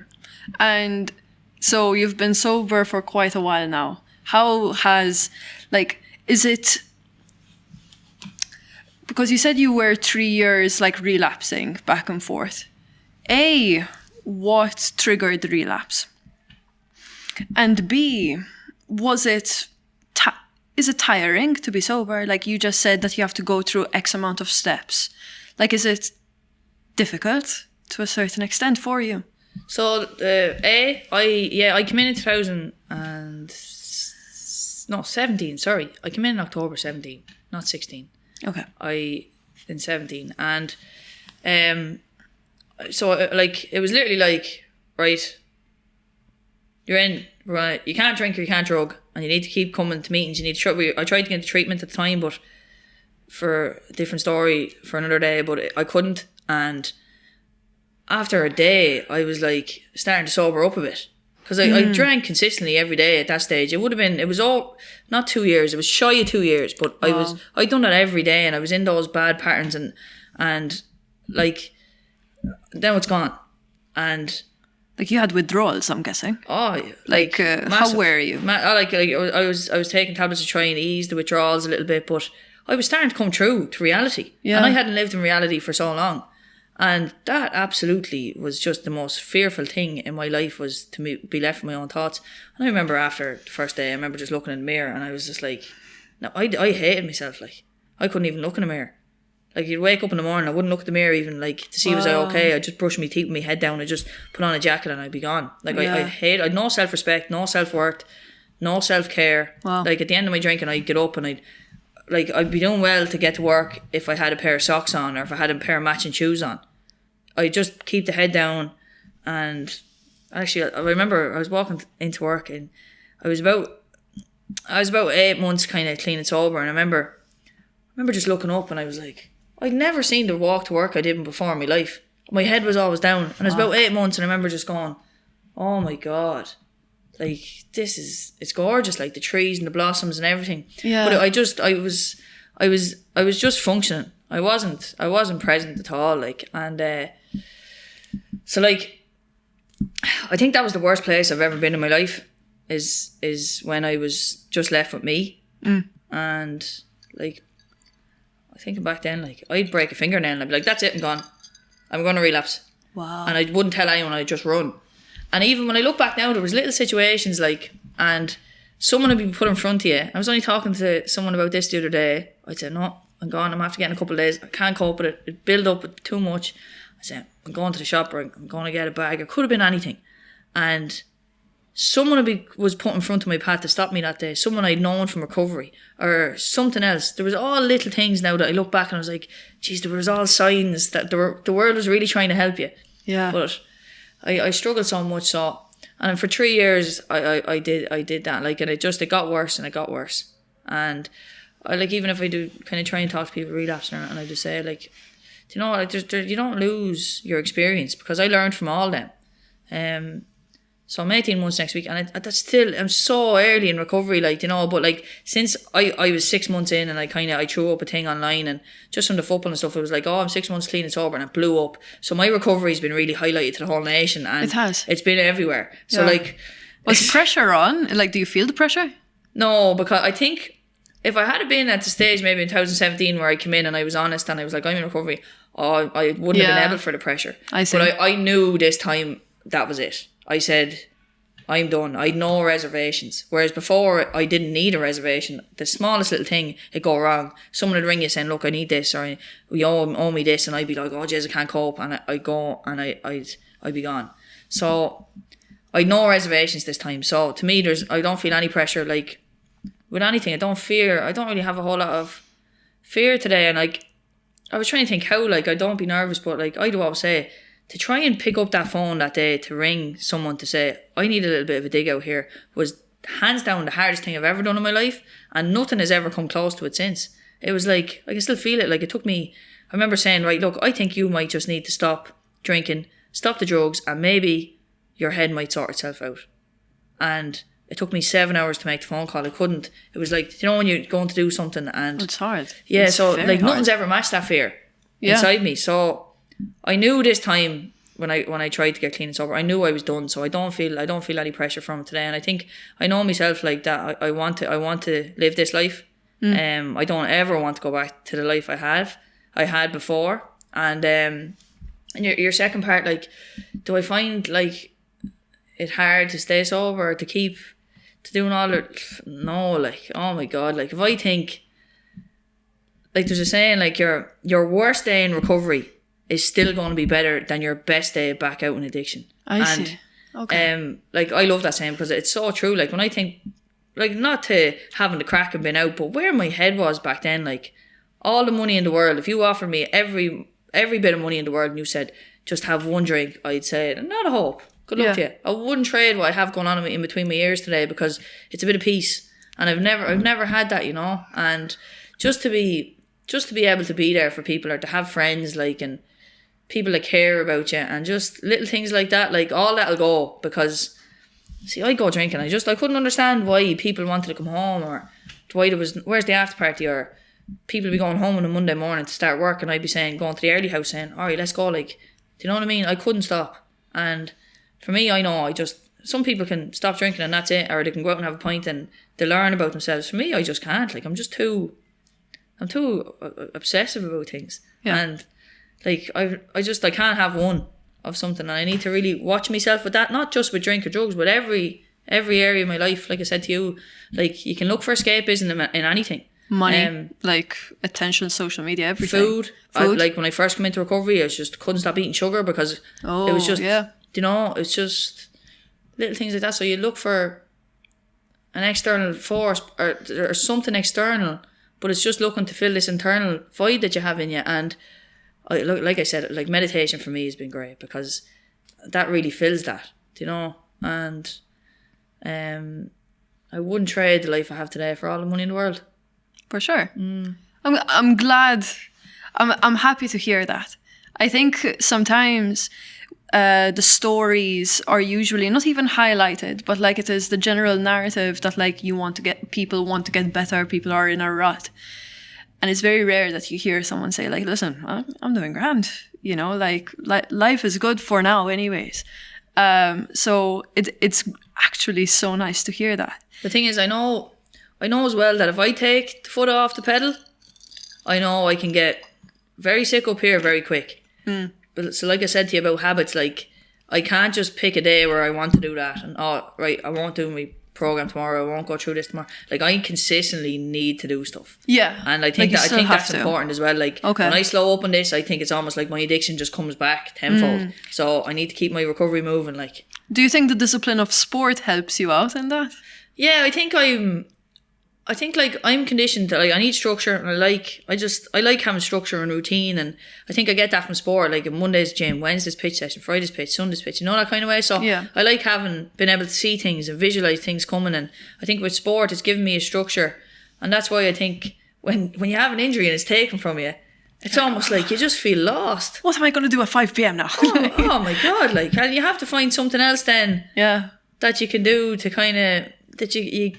And so you've been sober for quite a while now. How has, like, is it... Because you said you were 3 years like relapsing back and forth. A, what triggered the relapse? And B, is it tiring to be sober? Like you just said that you have to go through X amount of steps. Like, is it difficult to a certain extent for you? So, I came in 2017, sorry. I came in October 17, not 16. Okay. In 17, and so like it was literally like, right, you're in, right, you can't drink or you can't drug, and you need to keep coming to meetings. You need to I tried to get into treatment at the time, but for a different story for another day, but I couldn't. And after a day, I was like starting to sober up a bit. Because I drank consistently every day at that stage. It was all, not 2 years, it was shy of 2 years, but wow. I'd done that every day, and I was in those bad patterns, and like, then it's gone. And like you had withdrawals, I'm guessing. Oh, like how were you? I was taking tablets to try and ease the withdrawals a little bit, but I was starting to come true to reality. Yeah. And I hadn't lived in reality for so long. And that absolutely was just the most fearful thing in my life, was to be left with my own thoughts. And I remember after the first day, I remember just looking in the mirror, and I was just like, no, I hated myself. Like, I couldn't even look in the mirror. Like, you'd wake up in the morning, I wouldn't look at the mirror even, like, to see was I okay. I'd just brush my teeth with my head down and just put on a jacket and I'd be gone. Like, I had no self-respect, no self-worth, no self-care. Wow. Like, at the end of my drinking, I'd get up and I'd be doing well to get to work if I had a pair of socks on, or if I had a pair of matching shoes on. I just keep the head down. And actually, I remember I was walking into work, and I was about 8 months kind of clean and sober, and I remember just looking up, and I was like, I'd never seen the walk to work I did before in my life. My head was always down, and it was about 8 months, and I remember just going, oh my God, like, it's gorgeous, like the trees and the blossoms and everything. Yeah. But I was just functioning. I wasn't present at all, like, and so like, I think that was the worst place I've ever been in my life, is when I was just left with me. And like, I think back then, like, I'd break a fingernail and I'd be like, that's it, I'm gone, I'm going to relapse. Wow. And I wouldn't tell anyone, I'd just run. And even when I look back now, there was little situations, like, and someone would be put in front of you. I was only talking to someone about this the other day. I'd say, no, I'm gone, I'm after getting a couple of days, I can't cope with it, it build up with too much. I said, I'm going to the shop, or I'm going to get a bag. It could have been anything. And someone was put in front of my path to stop me that day. Someone I'd known from recovery, or something else. There was all little things now that I look back and I was like, geez, there was all signs that the world was really trying to help you. Yeah. But I struggled so much. So And for 3 years, I did that. Like, and it got worse and it got worse. And I, like, even if I do kind of try and talk to people relapsing, and I just say, like, you know, like, you don't lose your experience, because I learned from all them. So I'm 18 months next week, and that's still, I'm so early in recovery, like, you know, but like, since I was 6 months in, and I threw up a thing online, and just from the football and stuff, it was like, oh, I'm 6 months clean and sober, and it blew up. So my recovery's been really highlighted to the whole nation, and it has. It's been everywhere. So like, was the pressure on? Like, do you feel the pressure? No, because I think if I had been at the stage maybe in 2017 where I came in and I was honest and I was like, I'm in recovery, I wouldn't have been able for the pressure. I see. But I knew this time that was it. I said, I'm done. I had no reservations. Whereas before, I didn't need a reservation. The smallest little thing, it'd go wrong. Someone would ring you saying, look, I need this, or you owe me this, and I'd be like, oh, jeez, I can't cope. And I'd go, and I'd be gone. So I had no reservations this time. So to me, I don't feel any pressure. Like, with anything, I don't really have a whole lot of fear today. And like, I was trying to think how, like, I don't be nervous, but like, I do always say, to try and pick up that phone that day to ring someone to say, I need a little bit of a dig out here, was hands down the hardest thing I've ever done in my life, and nothing has ever come close to it since. It was like, I can still feel it. Like, it took me, I remember saying, right, look, I think you might just need to stop drinking, stop the drugs, and maybe your head might sort itself out. And it took me 7 hours to make the phone call. I couldn't. It was like, you know, when you're going to do something and it's hard. Yeah, it's so like, hard. Nothing's ever matched that fear inside me. So I knew this time when I tried to get clean and sober, I knew I was done. So I don't feel any pressure from it today. And I think I know myself like that. I want to live this life. I don't ever want to go back to the life I had before. And your second part, like, do I find like it hard to stay sober, or to keep to doing all it? No, like, oh my God, like, if I think, like, there's a saying, like, your worst day in recovery is still going to be better than your best day back out in addiction. I see. Okay. Like, I love that saying, because it's so true. Like, when I think, like, not to having the crack and been out, but where my head was back then, like, all the money in the world, if you offered me every bit of money in the world and you said, just have one drink, I'd say, not a hope. Good luck to you. I wouldn't trade what I have going on in between my ears today, because it's a bit of peace, and I've never had that, you know. And just to be able to be there for people, or to have friends, like, and people that care about you, and just little things like that, like, all that'll go. Because see, I go drinking, I couldn't understand why people wanted to come home, or why where's the after party, or people be going home on a Monday morning to start work, and I'd be going to the early house saying, alright, let's go, like, do you know what I mean? I couldn't stop. And for me, I know some people can stop drinking and that's it, or they can go out and have a pint and they learn about themselves. For me, I just can't. Like, I'm too obsessive about things. Yeah. And like, I can't have one of something, and I need to really watch myself with that, not just with drink or drugs, but every area of my life. Like I said to you, like, you can look for escapism in anything. Money, like attention, social media, everything. Food. Like, when I first came into recovery, I just couldn't stop eating sugar, because it was just, you know, it's just little things like that. So you look for an external force, or something external, but it's just looking to fill this internal void that you have in you. And like I said, like, meditation for me has been great, because that really fills that, you know. And I wouldn't trade the life I have today for all the money in the world. For sure. I'm glad. I'm happy to hear that. I think sometimes the stories are usually not even highlighted, but like, it is the general narrative that, like, people want to get better, people are in a rut. And it's very rare that you hear someone say, like, listen, I'm doing grand, you know, like life is good for now anyways. So it's actually so nice to hear that. The thing is, I know as well that if I take the foot off the pedal, I know I can get very sick up here very quick. But so, like I said to you about habits, like, I can't just pick a day where I want to do that, and right, I won't do my program tomorrow, I won't go through this tomorrow. Like, I consistently need to do stuff. Yeah. And I think that's important as well. Like, when I slow up on this, I think it's almost like my addiction just comes back tenfold. So I need to keep my recovery moving. Like, do you think the discipline of sport helps you out in that? Yeah, I think I think like I'm conditioned to like I need structure, and I like having structure and routine, and I think I get that from sport. Like Monday's gym, Wednesday's pitch session, Friday's pitch, Sunday's pitch, that kind of way. So Yeah. I like been able to see things and visualize things coming, and I think with sport it's given me a structure, and that's why I think when you have an injury and it's taken from you, it's almost like you just feel lost. What am I going to do at 5 p.m. now? Oh my God! Like, and you have to find something else then. Yeah. That you can do to kind of that you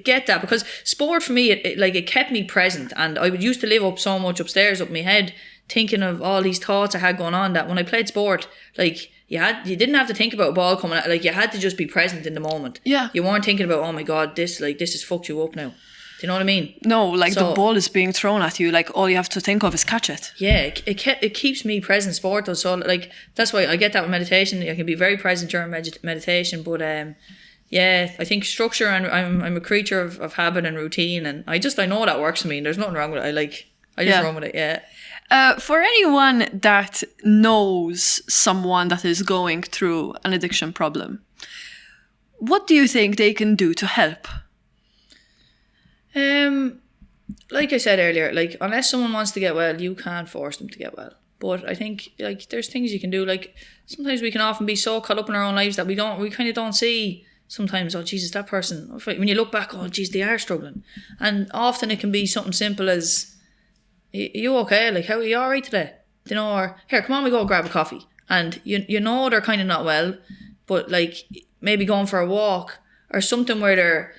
get that, because sport for me it kept me present, and I would used to live up so much upstairs up my head thinking of all these thoughts I had going on, that when I played sport, like you didn't have to think about a ball coming out, like you had to just be present in the moment. Yeah. You weren't thinking about, oh my God, this has fucked you up now. Do you know what I mean? No, like the ball is being thrown at you, like all you have to think of is catch it. Yeah, it keeps me present, sport though, so like that's why I get that with meditation. I can be very present during meditation, but yeah, I think structure, and I'm a creature of habit and routine, and I know that works for me, and there's nothing wrong with it. I just run with it, yeah. For anyone that knows someone that is going through an addiction problem, what do you think they can do to help? Like I said earlier, like unless someone wants to get well, you can't force them to get well. But I think like there's things you can do. Like sometimes we can often be so caught up in our own lives that we kind of don't see sometimes, oh Jesus, that person, when you look back, oh geez, they are struggling. And often it can be something simple as, you okay? Like, how are you all right today? Or here, come on, we go grab a coffee. And you know they're kind of not well, but like maybe going for a walk or something where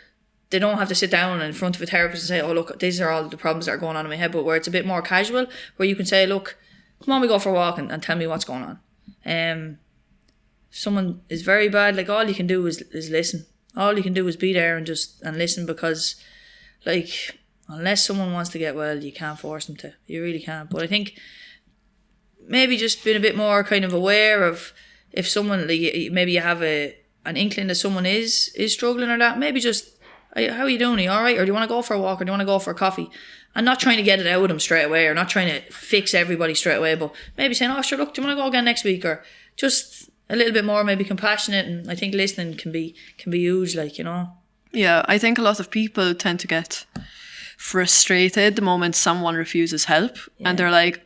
they don't have to sit down in front of a therapist and say, oh look, these are all the problems that are going on in my head, but where it's a bit more casual, where you can say, look, come on, we go for a walk and tell me what's going on. Someone is very bad, like all you can do is listen. All you can do is be there and listen, because like unless someone wants to get well, you can't force them to. You really can't. But I think maybe just being a bit more kind of aware of if someone, like, maybe you have an inkling that someone is struggling or that, maybe just, how are you doing? Are you all right? Or do you want to go for a walk? Or do you want to go for a coffee? And not trying to get it out of them straight away, or not trying to fix everybody straight away, but maybe saying, oh sure, look, do you want to go again next week? Or just a little bit more maybe compassionate. And I think listening can be huge, like, Yeah, I think a lot of people tend to get frustrated the moment someone refuses help, and they're like,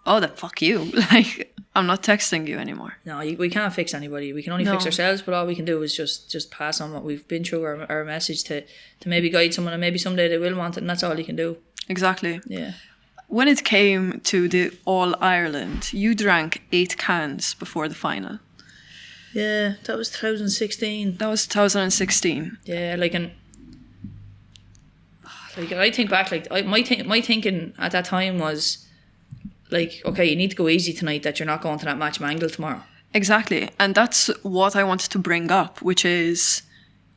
oh, then fuck you. Like, I'm not texting you anymore. No, we can't fix anybody. We can only fix ourselves, but all we can do is just pass on what we've been through, our message to maybe guide someone, and maybe someday they will want it, and that's all you can do. Exactly. Yeah. When it came to the All-Ireland, you drank 8 cans before the final. Yeah, that was 2016. That was 2016. Yeah, and I think back, my thinking at that time was, like, okay, you need to go easy tonight, that you're not going to that match Mangle tomorrow. Exactly. And that's what I wanted to bring up, which is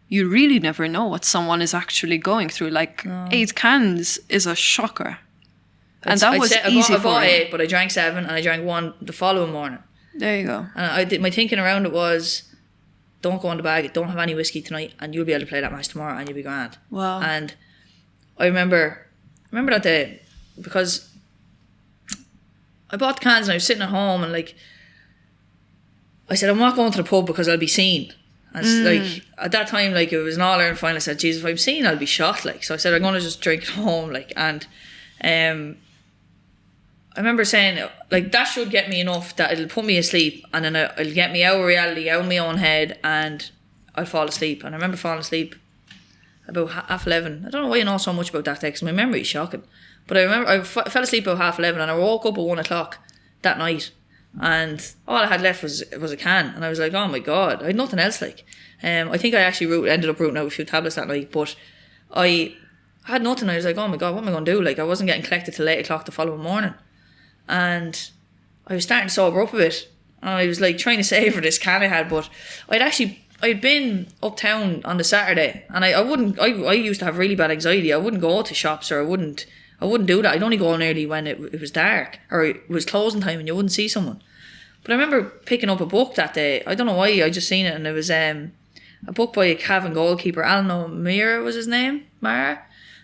you really never know what someone is actually going through. Like, 8 cans is a shocker. And that was easy I for bought me. 8, but I drank 7, and I drank 1 the following morning. There you go. And my thinking around it was, don't go in the bag, don't have any whiskey tonight, and you'll be able to play that match tomorrow, and you'll be grand. Wow. And I remember that day, because I bought the cans and I was sitting at home, and like I said, I'm not going to the pub because I'll be seen. And like at that time, like it was an All-Ireland final, I said, Jesus, if I'm seen, I'll be shot. Like, so I said, I'm going to just drink at home. Like, and I remember saying, like, that should get me enough that it'll put me asleep, and then it'll get me out of reality, out of my own head, and I'll fall asleep. And I remember falling asleep about 11:30. I don't know why you know so much about that day, because my memory is shocking. But I remember I fell asleep about 11:30, and I woke up at 1 o'clock that night, and all I had left was a can, and I was like, oh my God, I had nothing else. Like, I think I actually ended up rooting out a few tablets that night, but I had nothing. I was like, oh my God, what am I going to do? Like, I wasn't getting collected till 8 o'clock the following morning, and I was starting to sober up a bit, and I was like trying to savour this can I had, but I'd been uptown on the Saturday, and I used to have really bad anxiety. I wouldn't go to shops, or I wouldn't do that. I'd only go in early when it was dark, or it was closing time and you wouldn't see someone. But I remember picking up a book that day. I don't know why, I just seen it, and it was a book by a Cavan goalkeeper, Alan O'Meara was his name, Mara.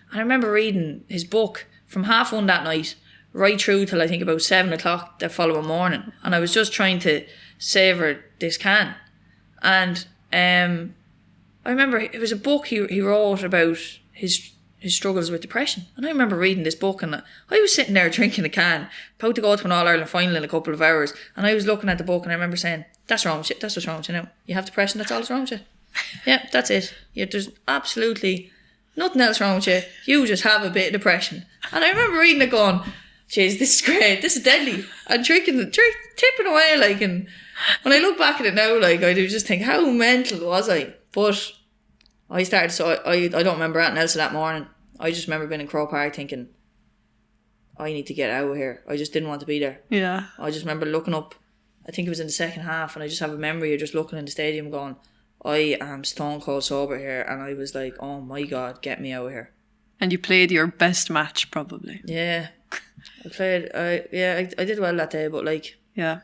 And I remember reading his book from 1:30 that night right through till I think about 7 o'clock the following morning, and I was just trying to savour this can. And I remember it was a book he wrote about his his struggles with depression. And I remember reading this book, and I was sitting there drinking a can, about to go to an All-Ireland final in a couple of hours, and I was looking at the book, and I remember saying, that's wrong with you, that's what's wrong with you now. You have depression, that's all that's wrong with you. Yeah, that's it. There's absolutely nothing else wrong with you. You just have a bit of depression. And I remember reading it going, jeez, this is great, this is deadly. And tipping away, like, and when I look back at it now, like, I do just think, how mental was I? But I started, so I don't remember anything else of that morning. I just remember being in Crow Park thinking, I need to get out of here. I just didn't want to be there. Yeah. I just remember looking up, I think it was in the second half, and I just have a memory of just looking in the stadium going, I am stone cold sober here. And I was like, oh my God, get me out of here. And you played your best match, probably. Yeah. I did well that day, but like, yeah,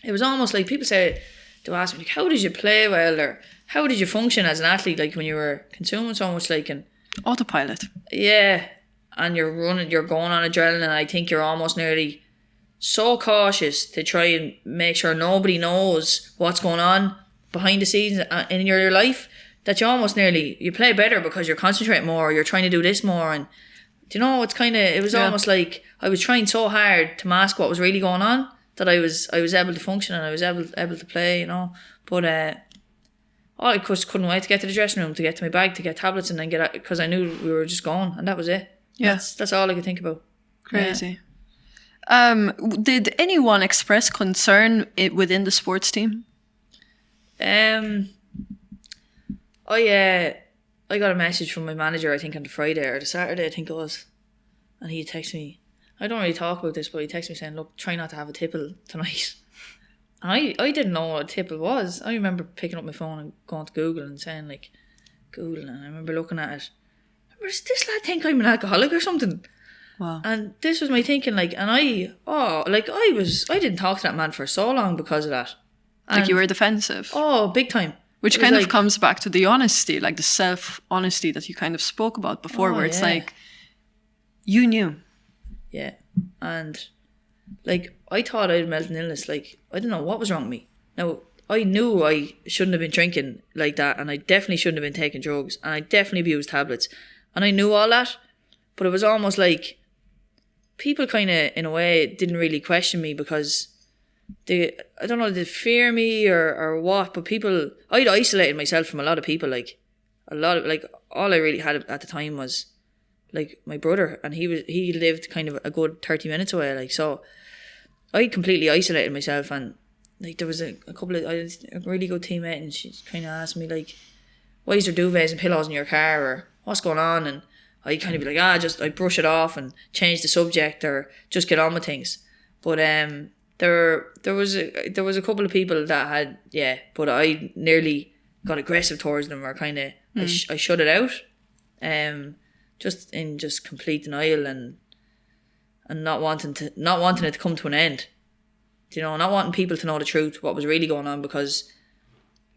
it was almost like people say, to ask me, like, how did you play well, or how did you function as an athlete, like when you were consuming so much, like, and autopilot. yeah, and you're going on adrenaline, and I think you're almost nearly so cautious to try and make sure nobody knows what's going on behind the scenes in your life, that you play better because you're concentrating more, or you're trying to do this more. And do you know, it was almost like I was trying so hard to mask what was really going on, that I was able to function, and I was able to play, you know. But I just couldn't wait to get to the dressing room, to get to my bag, to get tablets, and then get out, because I knew we were just gone, and that was it. Yeah. That's all I could think about. Crazy. Yeah. Did anyone express concern within the sports team? I got a message from my manager, I think on the Friday or the Saturday, I think it was, and he texted me. I don't really talk about this, but he texted me saying, look, try not to have a tipple tonight. And I didn't know what a tipple was. I remember picking up my phone and going to Google and saying, like, Google, and I remember looking at it. Does this lad think I'm an alcoholic or something? Wow. And this was my thinking, like, and I didn't talk to that man for so long because of that. And, like, you were defensive. Oh, big time. Which kind of comes back to the honesty, like the self-honesty that you kind of spoke about before, where it's like, you knew. Yeah. And, like, I thought I had mental illness. Like, I didn't know what was wrong with me. Now, I knew I shouldn't have been drinking like that, and I definitely shouldn't have been taking drugs, and I definitely abused tablets. And I knew all that, but it was almost like people kind of, in a way, didn't really question me, because I don't know, did fear me or what, but I'd isolated myself from a lot of people, like, all I really had at the time was, like, my brother, and he lived kind of a good 30 minutes away, like, so I completely isolated myself. And, like, there was I had a really good teammate, and she kind of asked me, like, why is there duvets and pillows in your car, or what's going on? And I kind of be like, I brush it off and change the subject, or just get on with things. But there was a couple of people that had, but I nearly got aggressive towards them, or kind of I shut it out, just in complete denial, and not wanting it to come to an end. You know, not wanting people to know the truth, what was really going on, because,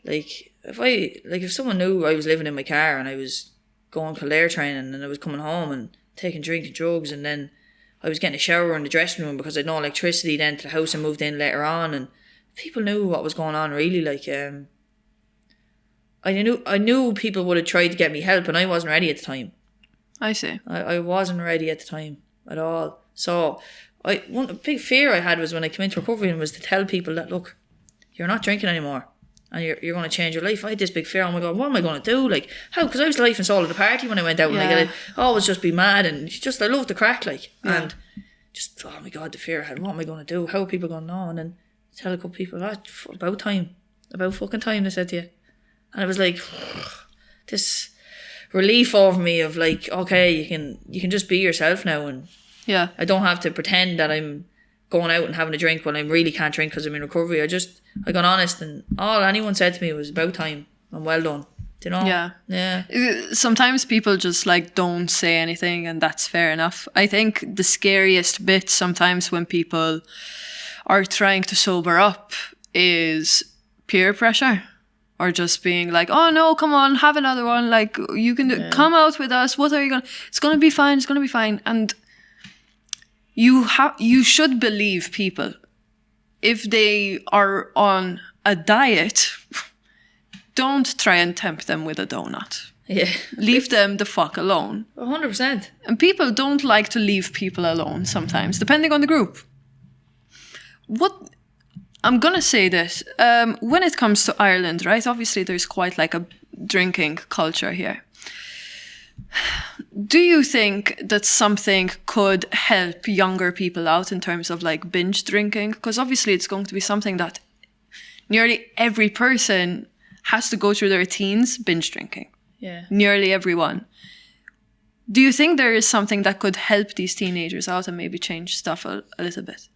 like, if someone knew I was living in my car and I was going Kildare training, and I was coming home and taking drink and drugs, and then I was getting a shower in the dressing room because I had no electricity then to the house I moved in later on, and people knew what was going on, really. Like, I knew people would have tried to get me help, and I wasn't ready at the time. I see. I wasn't ready at the time at all. So one big fear I had was when I came into recovery, and was to tell people that, look, you're not drinking anymore, and you're going to change your life. I had this big fear. Oh my God, what am I going to do? Like, how? Because I was the life and soul of the party when I went out, and I'd always just be mad, and I loved the crack, like, and just, oh my God, the fear I had. What am I going to do? How are people going to know? And then tell a couple of people, about fucking time, they said to you. And it was like this relief over me of, like, okay, you can just be yourself now, and I don't have to pretend that I'm going out and having a drink when I really can't drink because I'm in recovery. I got honest, and all anyone said to me was about time and well done. Do you know? Yeah. Sometimes people just, like, don't say anything, and that's fair enough. I think the scariest bit sometimes when people are trying to sober up is peer pressure. Or just being like, oh no, come on, have another one. Like, you can come out with us. What are you it's going to be fine. It's going to be fine. And you should believe people. If they are on a diet, don't try and tempt them with a donut. Yeah. Leave them the fuck alone. 100%. And people don't like to leave people alone sometimes, depending on the group. I'm gonna say this. When it comes to Ireland, right? Obviously, there's quite like a drinking culture here. Do you think that something could help younger people out in terms of like binge drinking? Because obviously it's going to be something that nearly every person has to go through their teens binge drinking. Yeah. Nearly everyone. Do you think there is something that could help these teenagers out and maybe change stuff a little bit?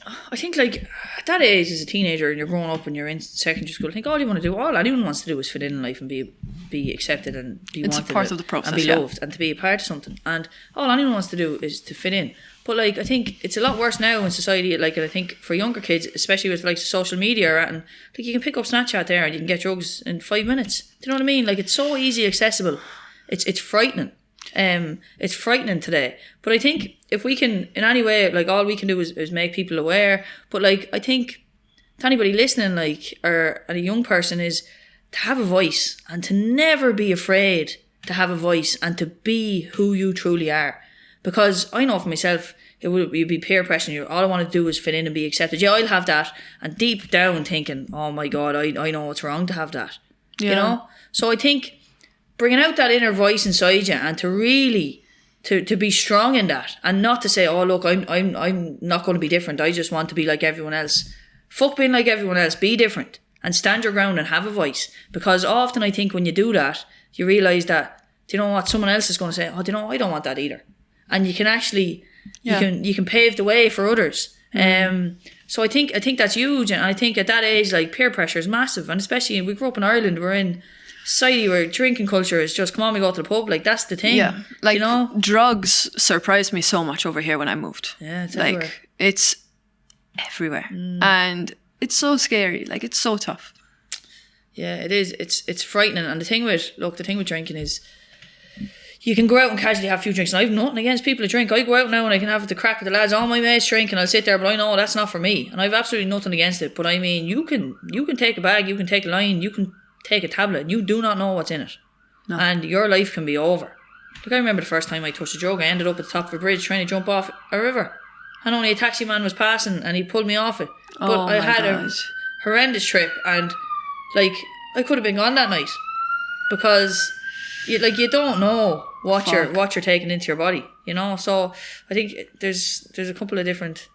I think like at that age as a teenager and you're growing up and you're in secondary school, I think all anyone wants to do is fit in life and be accepted and be It's a wanted part of the process, and be yeah. loved and to be a part of something. And all anyone wants to do is to fit in. But like I think it's a lot worse now in society. Like I think for younger kids, especially with like social media, and like you can pick up Snapchat there and you can get drugs in 5 minutes. Do you know what I mean? Like it's so easy accessible. It's frightening. It's frightening today. But I think if we can in any way, like all we can do is make people aware. But like I think to anybody listening, like or a young person, is to have a voice and to never be afraid to have a voice and to be who you truly are. Because I know for myself, you'd be peer pressuring you. All I want to do is fit in and be accepted. Yeah, I'll have that. And deep down thinking, oh my God, I know it's wrong to have that. Yeah. You know? So I think bringing out that inner voice inside you and to really, to be strong in that and not to say, oh look, I'm not going to be different. I just want to be like everyone else. Fuck being like everyone else. Be different and stand your ground and have a voice. Because often I think when you do that, you realise that, do you know what, someone else is going to say, oh, do you know, I don't want that either. And you can actually, you can pave the way for others. So I think that's huge. And I think at that age, like peer pressure is massive. And especially, we grew up in Ireland, we're in society where drinking culture is just, come on, we go to the pub. Like that's the thing. Yeah. Like you know? Drugs surprised me so much over here when I moved. Yeah, it's like everywhere. it's everywhere. And it's so scary. Like it's so tough. Yeah, it is. It's frightening. And the thing with drinking is you can go out and casually have a few drinks. And I've nothing against people who drink. I go out now and I can have the crack with the lads. All my mates drink and I'll sit there, but I know that's not for me. And I've absolutely nothing against it. But I mean, you can take a bag, you can take a line, you can take a tablet. You do not know what's in it. No. And your life can be over. Like I remember the first time I touched a drug, I ended up at the top of a bridge trying to jump off a river. And only a taxi man was passing and he pulled me off it. But I had a horrendous trip and like I could have been gone that night. Because you don't know what you're taking into your body, you know. So I think there's a couple of differences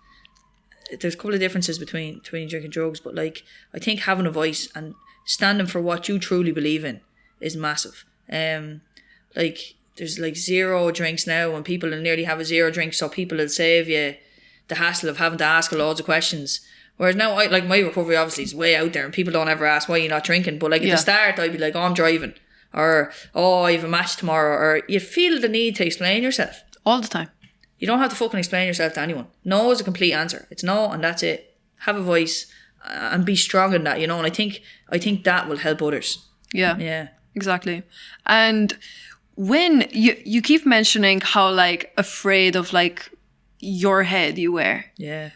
between drinking drugs, but like I think having a voice and standing for what you truly believe in is massive. Like there's like 0 drinks now, and people will nearly have a 0 drink, so people will save you the hassle of having to ask loads of questions. Whereas now, my recovery obviously is way out there, and people don't ever ask why you're not drinking. But like at the start, I'd be like, oh, I'm driving. Or, oh, I have a match tomorrow. Or you feel the need to explain yourself. All the time. You don't have to fucking explain yourself to anyone. No is a complete answer. It's no and that's it. Have a voice and be strong in that, you know. And I think that will help others. Yeah. Yeah. Exactly. And when you keep mentioning how like afraid of like your head you were. Yeah.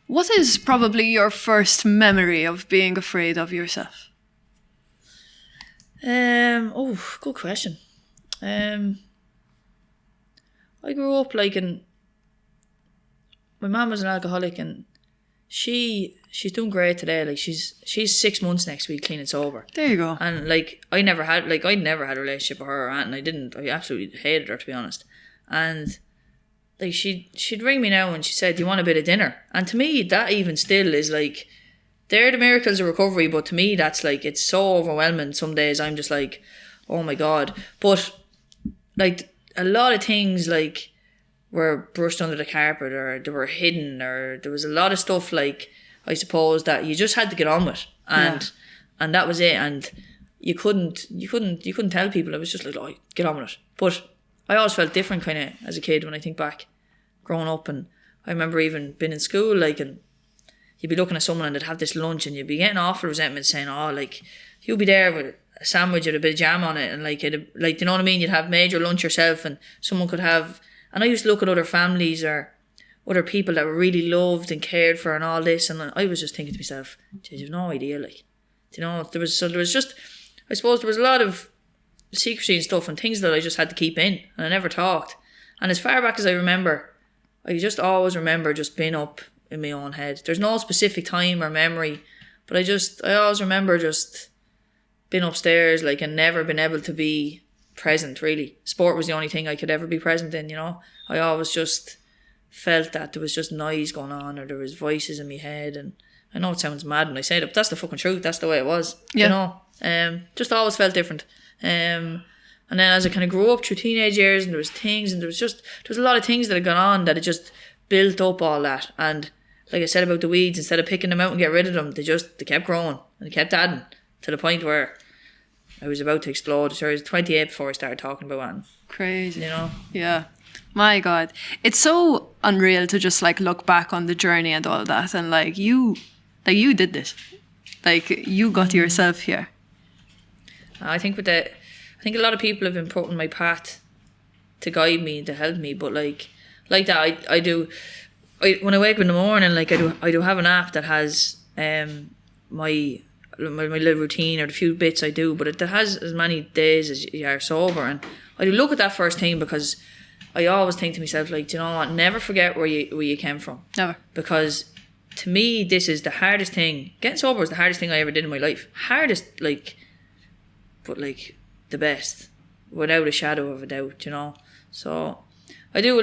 What is probably your first memory of being afraid of yourself? Good question. I grew up like my mum was an alcoholic, and she's doing great today. Like she's 6 months next week, clean and sober. There you go. And like I never had a relationship with her or aunt, and I absolutely hated her, to be honest. And like she'd ring me now and she said, do you want a bit of dinner? And to me, that even still is like, they're the miracles of recovery, but to me that's like, it's so overwhelming. Some days I'm just like, oh my God. But like a lot of things like were brushed under the carpet, or they were hidden, or there was a lot of stuff like, I suppose, that you just had to get on with, and that was it. And you couldn't tell people. It was just like, oh, get on with it. But I always felt different kind of as a kid when I think back, growing up. And I remember even being in school, like, and you'd be looking at someone and they'd have this lunch, and you'd be getting awful resentment, saying, oh, like, you'll be there with a sandwich with a bit of jam on it, and like, you know what I mean? You'd have made your lunch yourself, and someone could have. And I used to look at other families or other people that were really loved and cared for and all this, and I was just thinking to myself, geez, you've no idea, like, you know, there was just I suppose there was a lot of secrecy and stuff and things that I just had to keep in, and I never talked. And as far back as I remember, I just always remember just being up in my own head. There's no specific time or memory, but I always remember just being upstairs, like, and never been able to be present, really. Sport was the only thing I could ever be present in, you know. I always just felt that there was just noise going on, or there was voices in my head, and I know it sounds mad when I say that, but that's the fucking truth. That's the way it was, you know. Just always felt different. And then as I kind of grew up through teenage years, and there was things, and there was a lot of things that had gone on that had just built up all that. And like I said about the weeds, instead of picking them out and get rid of them, they kept growing and they kept adding to the point where I was about to explode. So I was 28 before I started talking about it. Crazy. You know? Yeah. My God. It's so unreal to just like look back on the journey and all that, and like you did this. Like you got yourself here. I think a lot of people have been put in my path to guide me and to help me, but like that I do. When I wake up in the morning, like I do have an app that has my little routine or the few bits I do, but it has as many days as you are sober, and I do look at that first thing because I always think to myself, like, do you know what? Never forget where you came from. Never. Because to me, this is the hardest thing. Getting sober was the hardest thing I ever did in my life. Hardest, like, but like the best, without a shadow of a doubt, you know. So I think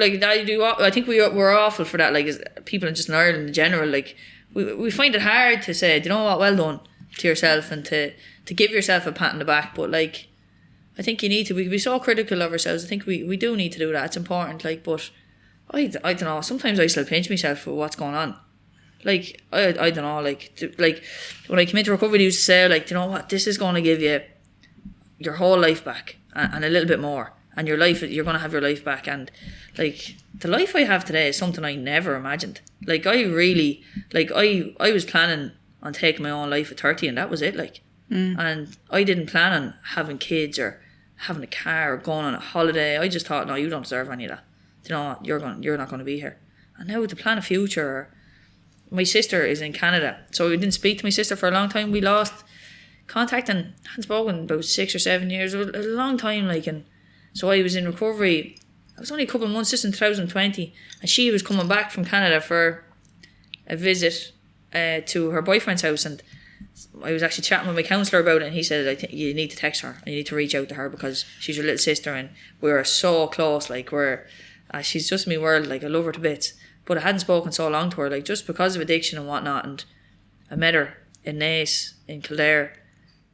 we're awful for that, like, as people just in Ireland in general, like we find it hard to say, do you know what, well done to yourself, and to give yourself a pat on the back. But like, I think you need to be so critical of ourselves. I think we do need to do that. It's important, like, but I don't know, sometimes I still pinch myself for what's going on. Like, I don't know, like when I came into recovery, they used to say, like, do you know what, this is going to give you your whole life back, and a little bit more, and you're going to have your life back. And like, the life I have today is something I never imagined. Like, I really, like, I was planning on taking my own life at 30, and that was it, like. And I didn't plan on having kids or having a car or going on a holiday. I just thought, no, you don't deserve any of that. You know what, you're not going to be here. And now to plan a future. My sister is in Canada, so I didn't speak to my sister for a long time. We lost contact and hadn't spoken about 6 or 7 years. It was a long time, like, and so I was in recovery. I was only a couple of months, just in 2020, and she was coming back from Canada for a visit to her boyfriend's house, and I was actually chatting with my counsellor about it, and he said, I think you need to text her and you need to reach out to her because she's your little sister, and we're so close, like, she's just my world, like, I love her to bits. But I hadn't spoken so long to her, like, just because of addiction and whatnot. And I met her in Naas in Kildare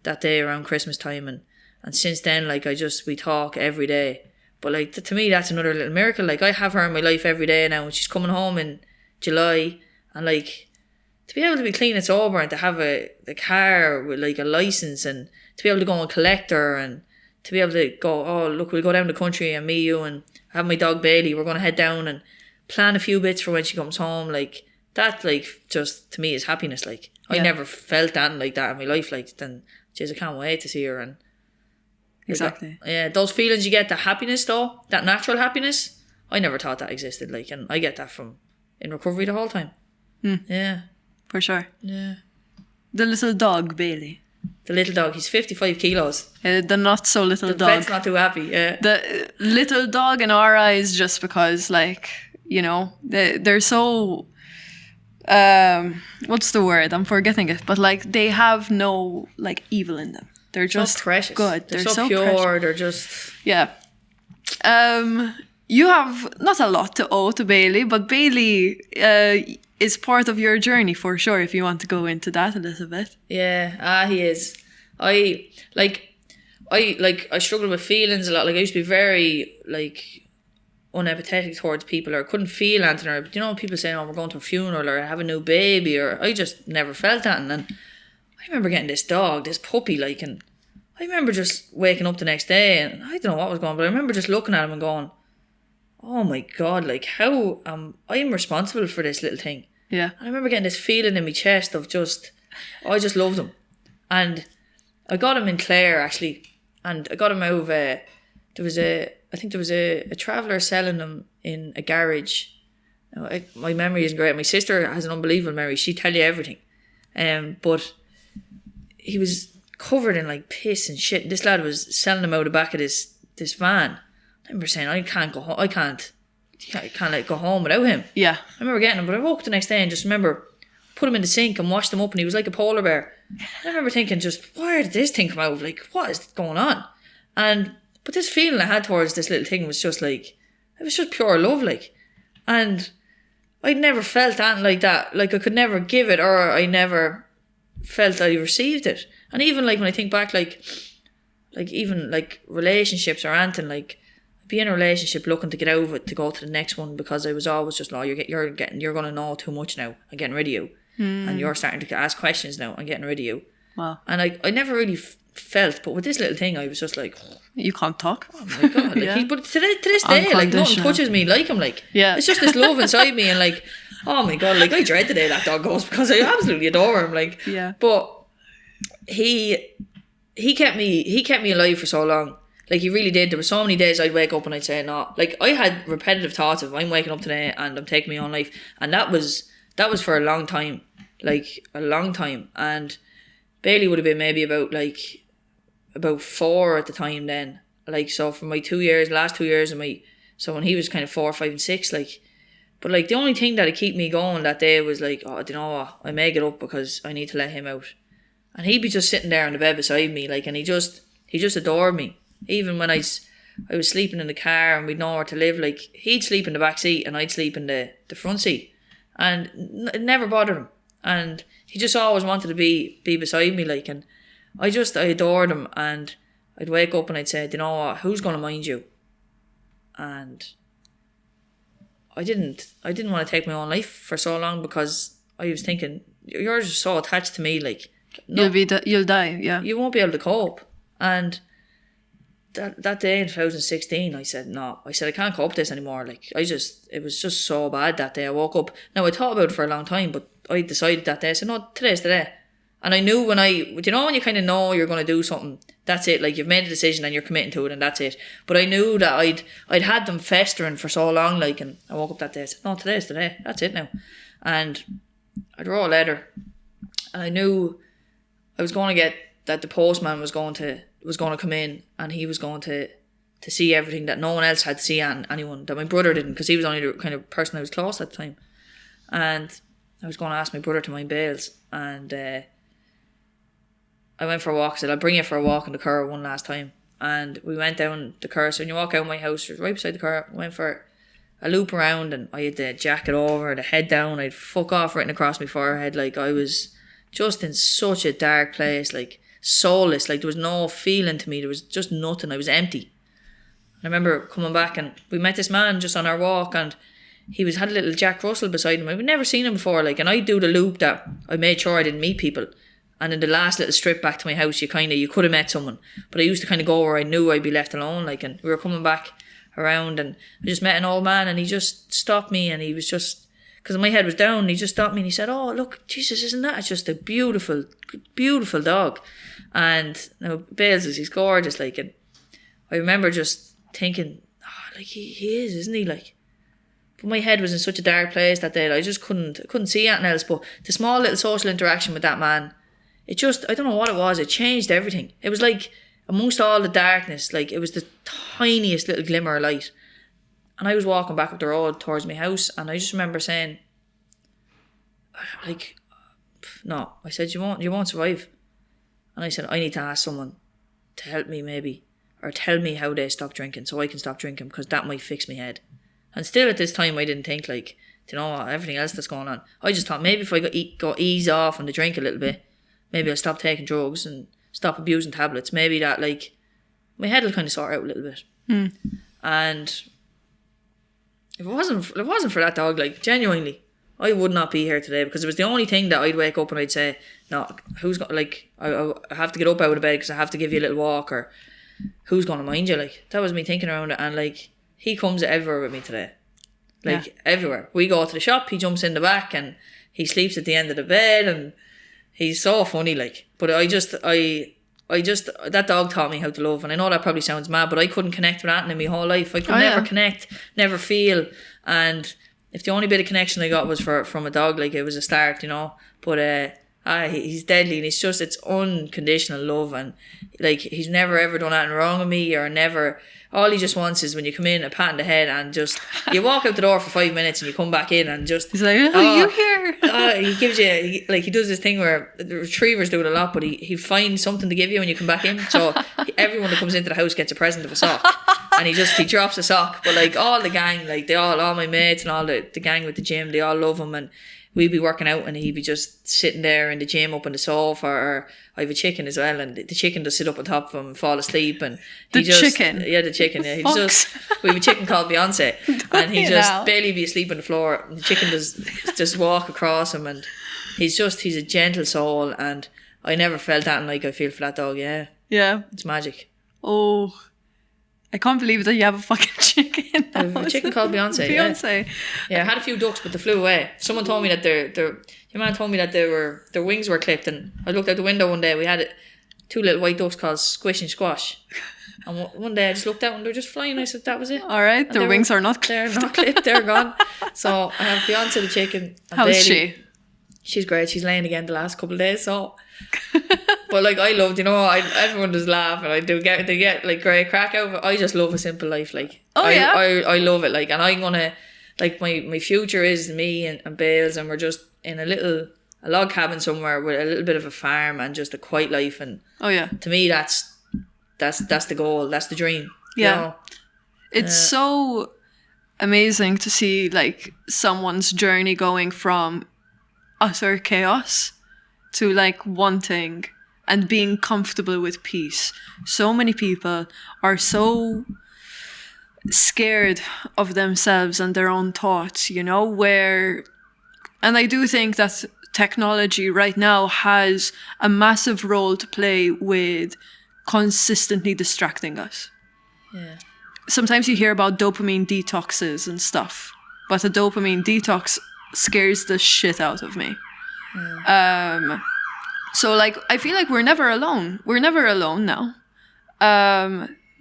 that day around Christmas time, and since then, like, we talk every day. But like, to me, that's another little miracle. Like, I have her in my life every day now, and she's coming home in July, and like, to be able to be clean and sober, and to have a car with like a license, and to be able to go and collect her, and to be able to go, oh look, we'll go down the country and me, you, and have my dog Bailey, we're going to head down and plan a few bits for when she comes home. Like, that, like, just to me is happiness. Like, I never felt that like that in my life. Like, then, jeez, I can't wait to see her. And exactly, those feelings you get, the happiness though, that natural happiness, I never thought that existed. Like, and I get that from in recovery the whole time. Yeah, for sure. Yeah. The little dog Bailey. The little dog, he's 55 kilos. The not so little dog. The vet's not too happy. Yeah. The little dog in our eyes, just because, like, you know, they're so, what's the word? I'm forgetting it. But like, they have no like evil in them. They're just so precious. Good. They're so pure. Precious. They're just, yeah. You have not a lot to owe to Bailey, but Bailey is part of your journey for sure. If you want to go into that a little bit. Yeah. He is. I struggled with feelings a lot. Like, I used to be very like unempathetic towards people, or couldn't feel anything, or, you know, people saying, oh, we're going to a funeral, or I have a new baby, or I just never felt that. And then I remember getting this dog, this puppy, like, and I remember just waking up the next day, and I don't know what was going on, but I remember just looking at him and going, oh my God, like, how I'm responsible for this little thing. Yeah. And I remember getting this feeling in my chest of just, I just loved him. And I got him in Clare, actually, and I got him out of I think there was a traveller selling them in a garage. Now, my memory isn't great. My sister has an unbelievable memory. She'd tell you everything. But he was covered in like piss and shit. This lad was selling them out the back of this van. I remember saying, I can't go home. I can't like go home without him. Yeah. I remember getting him, but I woke up the next day and just remember put him in the sink and washed him up, and he was like a polar bear. I remember thinking, just where did this thing come out? Like, what is going on? But this feeling I had towards this little thing was just like, it was just pure love, like. And I'd never felt anything like that. Like, I could never give it, or I never felt I received it. And even like when I think back, like even like relationships or anything, like I'd be in a relationship looking to get out of it to go to the next one, because I was always just like, you're gonna know too much now. I'm getting rid of you, and you're starting to ask questions now. I'm getting rid of you. Wow. And I never really felt, but with this little thing, I was just like, you can't talk. oh my god! Like, but to this day, like nothing touches me like him. Like, it's just this love inside me, and like, oh my god! Like, I dread the day that dog goes, because I absolutely adore him. Like, but he kept me alive for so long. Like, he really did. There were so many days I'd wake up and I'd say, no. Like, I had repetitive thoughts of, I'm waking up today and I'm taking my own life, and that was for a long time, like a long time. And Bailey would have been maybe about 4 at the time then. Like, so for my last 2 years of so when he was kind of 4, 5 and 6, like, but like the only thing that'd keep me going that day was like, oh, do you know what? I may get up because I need to let him out. And he'd be just sitting there on the bed beside me, like, and he just adored me. Even when I was sleeping in the car and we'd nowhere to live, like, he'd sleep in the back seat and I'd sleep in the front seat. And it never bothered him. And he just always wanted to be beside me, like, and I adored him. And I'd wake up and I'd say, do you know what, who's going to mind you? And I didn't want to take my own life for so long, because I was thinking, you're just so attached to me, like, no, You'll die, yeah. you won't be able to cope. And that day in 2016, I said, no. I said, I can't cope with this anymore. Like, it was just so bad that day. I woke up. Now, I thought about it for a long time, but I decided that day, I said, no, today's today. And I knew when you kind of know you're going to do something, that's it. Like, you've made a decision and you're committing to it, and that's it. But I knew that I'd had them festering for so long, like, and I woke up that day, I said, no, today's today. That's it now. And I wrote a letter, and I knew I was going to get that the postman was going to come in, and he was going to see everything that no one else had to see, anyone that my brother didn't, because he was only the kind of person I was close at the time. And I was going to ask my brother to mind bails, and I went for a walk. I said, I'll bring you for a walk in the car one last time. And we went down the car. So when you walk out of my house, it was right beside the car. I went for a loop around, and I had the jacket over, the head down. I'd fuck off written across my forehead. Like, I was just in such a dark place, like soulless. Like, there was no feeling to me. There was just nothing. I was empty. I remember coming back, and we met this man just on our walk, and he had a little Jack Russell beside him. I'd never seen him before, like, and I'd do the loop that I made sure I didn't meet people. And in the last little strip back to my house, you could have met someone, but I used to kind of go where I knew I'd be left alone, like. And we were coming back around, and I just met an old man, and he just stopped me, and he was just, because my head was down, and he just stopped me, and he said, oh, look, Jesus, isn't that just a beautiful, beautiful dog? And now Bales he's gorgeous, like. And I remember just thinking, oh, like, he is, isn't he, like. But my head was in such a dark place that day that I just couldn't see anything else. But the small little social interaction with that man, it just, I don't know what it was, it changed everything. It was like, amongst all the darkness, like, it was the tiniest little glimmer of light. And I was walking back up the road towards my house, and I just remember saying, like, no. I said, you won't survive. And I said, I need to ask someone to help me, maybe, or tell me how they stop drinking so I can stop drinking, because that might fix my head. And still at this time, I didn't think, like, do you know what, everything else that's going on. I just thought, maybe if I got ease off on the drink a little bit, maybe I'll stop taking drugs and stop abusing tablets. Maybe that, like, my head will kind of sort out a little bit. And if it wasn't for that dog, like, genuinely, I would not be here today, because it was the only thing that I'd wake up and I'd say, no, who's got, like, I have to get up out of bed because I have to give you a little walk, or who's going to mind you, like. That was me thinking around it. And, like, he comes everywhere with me today, like, everywhere. We go to the shop, he jumps in the back, and he sleeps at the end of the bed, and he's so funny, like. But I just that dog taught me how to love. And I know that probably sounds mad, but I couldn't connect with that in my whole life. I could never connect, never feel. And if the only bit of connection I got was from a dog, like, it was a start, you know. But He's deadly, and it's unconditional love, and like he's never ever done anything wrong with me, or never. All he just wants is when you come in, a pat on the head, and just you walk out the door for 5 minutes and you come back in and just he's like, oh, you here? He gives you he does this thing where the retrievers do it a lot, but he finds something to give you when you come back in. So everyone that comes into the house gets a present of a sock, and he drops a sock. But like all the gang, like all my mates and all the gang with the gym, they all love him, and we'd be working out and he'd be just sitting there in the gym up on the sofa, or I have a chicken as well, and the chicken does sit up on top of him and fall asleep, and the chicken yeah, he just we have a chicken called Beyonce, and he just barely be asleep on the floor, and the chicken does just walk across him, and he's a gentle soul, and I never felt that like I feel for that dog. Yeah, it's magic. Oh, I can't believe that you have a fucking chicken. I have a chicken called Beyonce. Yeah, I had a few ducks, but they flew away. Someone told me that your man told me that their wings were clipped, and I looked out the window one day. We had 2 little white ducks called Squish and Squash, and one day I just looked out and they were just flying. I said that was it. All right, their wings are not clipped. They're not clipped. They're gone. So I have Beyonce the chicken. How's she? She's great. She's laying again the last couple of days. So. But like I loved, everyone does laugh, and they get like great crack out of it. I just love a simple life, like I love it, like, and I'm gonna like my future is me and Bales, and we're just in a log cabin somewhere with a little bit of a farm and just a quiet life, and to me that's the goal, that's the dream. It's so amazing to see like someone's journey going from utter chaos to like wanting and being comfortable with peace. So many people are so scared of themselves and their own thoughts, and I do think that technology right now has a massive role to play with consistently distracting us. Yeah. Sometimes you hear about dopamine detoxes and stuff, but a dopamine detox scares the shit out of me. So like I feel like we're never alone now.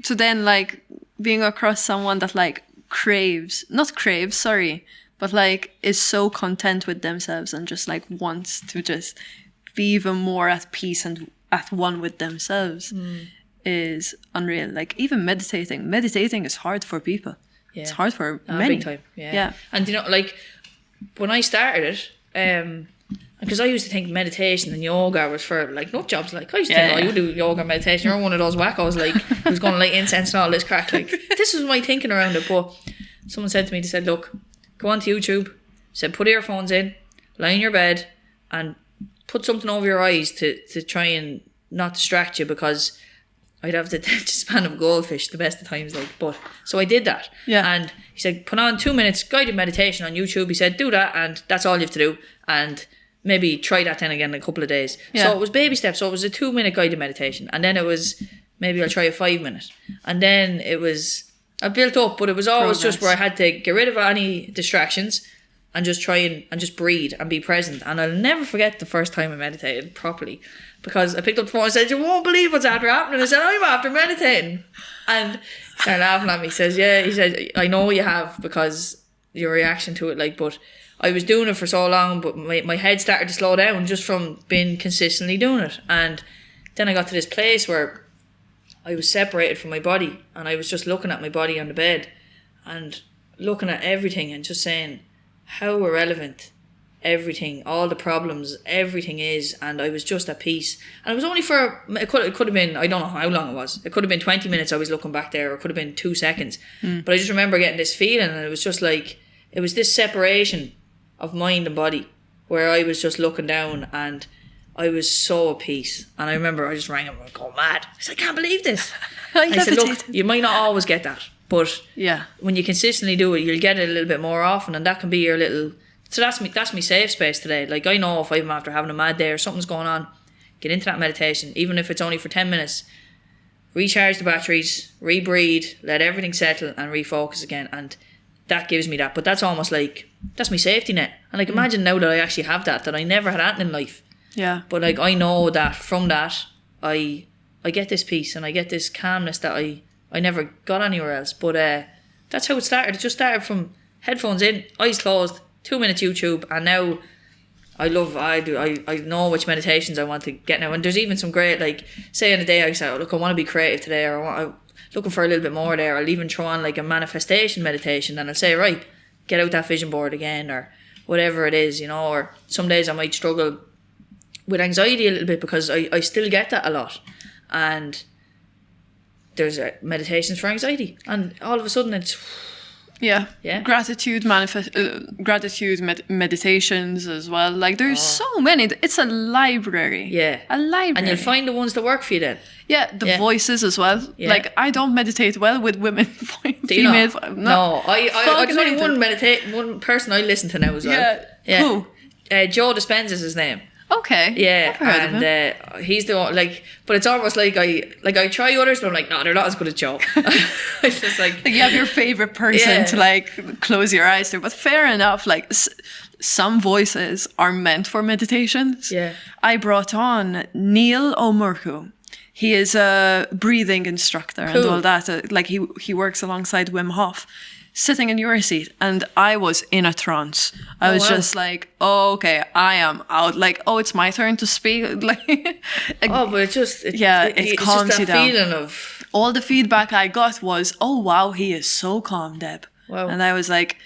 So then like being across someone that like but like is so content with themselves and just like wants to just be even more at peace and at one with themselves is unreal. Like even meditating is hard for people. It's hard for many. Big time. Yeah. And like when I started it, because I used to think meditation and yoga was for like nut jobs. Like I used to think, you do yoga and meditation. You're one of those wackos like who's going to light incense and all this crack. Like this was my thinking around it. But someone said to me, they said, look, go onto YouTube. Said put earphones in, lie in your bed, and put something over your eyes to try and not distract you, because I'd have the attention span of a goldfish the best of times. Like, but so I did that. Yeah. And he said, put on 2 minutes guided meditation on YouTube. He said, do that, and that's all you have to do. And maybe try that then again in a couple of days. So it was baby steps. So it was a 2 minute guided meditation. And then it was, maybe I'll try a 5 minute. And then it was, I built up, but it was always just where I had to get rid of any distractions and just try and just breathe and be present. And I'll never forget the first time I meditated properly, because I picked up the phone and said, you won't believe what's after happening. I said, I'm after meditating. And he started laughing at me. He says, he said, I know you have, because your reaction to it, like, but I was doing it for so long, but my head started to slow down just from being consistently doing it. And then I got to this place where I was separated from my body, and I was just looking at my body on the bed and looking at everything and just saying how irrelevant everything, all the problems, everything is. And I was just at peace. And it was only for, it could have been, I don't know how long it was. It could have been 20 minutes I was looking back there, or it could have been 2 seconds. But I just remember getting this feeling, and it was just like, it was this separation of mind and body where I was just looking down, and I was so at peace. And I remember I just rang him and going mad. I said, I can't believe this. I said, look, you might not always get that, but when you consistently do it, you'll get it a little bit more often, and that can be your little, so that's me safe space today. Like I know if I'm after having a mad day or something's going on, get into that meditation, even if it's only for 10 minutes, recharge the batteries, rebreathe, let everything settle and refocus again. And that gives me that. But that's almost like, that's my safety net. And like imagine now that I actually have that I never had anything in life. Yeah. But like I know that from that I get this peace and I get this calmness that I never got anywhere else. But that's how it started. It just started from headphones in, eyes closed, 2 minutes YouTube, and now I know which meditations I want to get now. And there's even some great, like, say in a day I say, oh, look, I want to be creative today, or I'm looking for a little bit more there. I'll even throw on like a manifestation meditation, and I'll say, right, get out that vision board again, or whatever it is, you know. Or some days I might struggle with anxiety a little bit, because I still get that a lot. And there's meditations for anxiety, and all of a sudden it's... Yeah. Yeah. Meditations as well. Like, there's so many. It's a library. Yeah. A library. And you'll find the ones that work for you then. Yeah, the voices as well. Yeah. Like, I don't meditate well with women. Do you female. not? No. There's only one person I listen to now as well. Yeah. Who? Joe Dispenza is his name. Okay. Yeah, I've heard of him. He's the one, like, but it's almost like I try others, but I'm like, no, they're not as good as Joe. It's just like you have your favorite person to like close your eyes to, but fair enough. Like some voices are meant for meditations. Yeah. I brought on Neil O'Murku. He is a breathing instructor and all that. Like he works alongside Wim Hof. Sitting in your seat, and I was in a trance. I was just like, oh, okay, I am out. Like, oh, it's my turn to speak. Like, but it calms it's just you that down. Feeling of all the feedback I got was, oh wow, he is so calm, Deb. Wow. And I was like,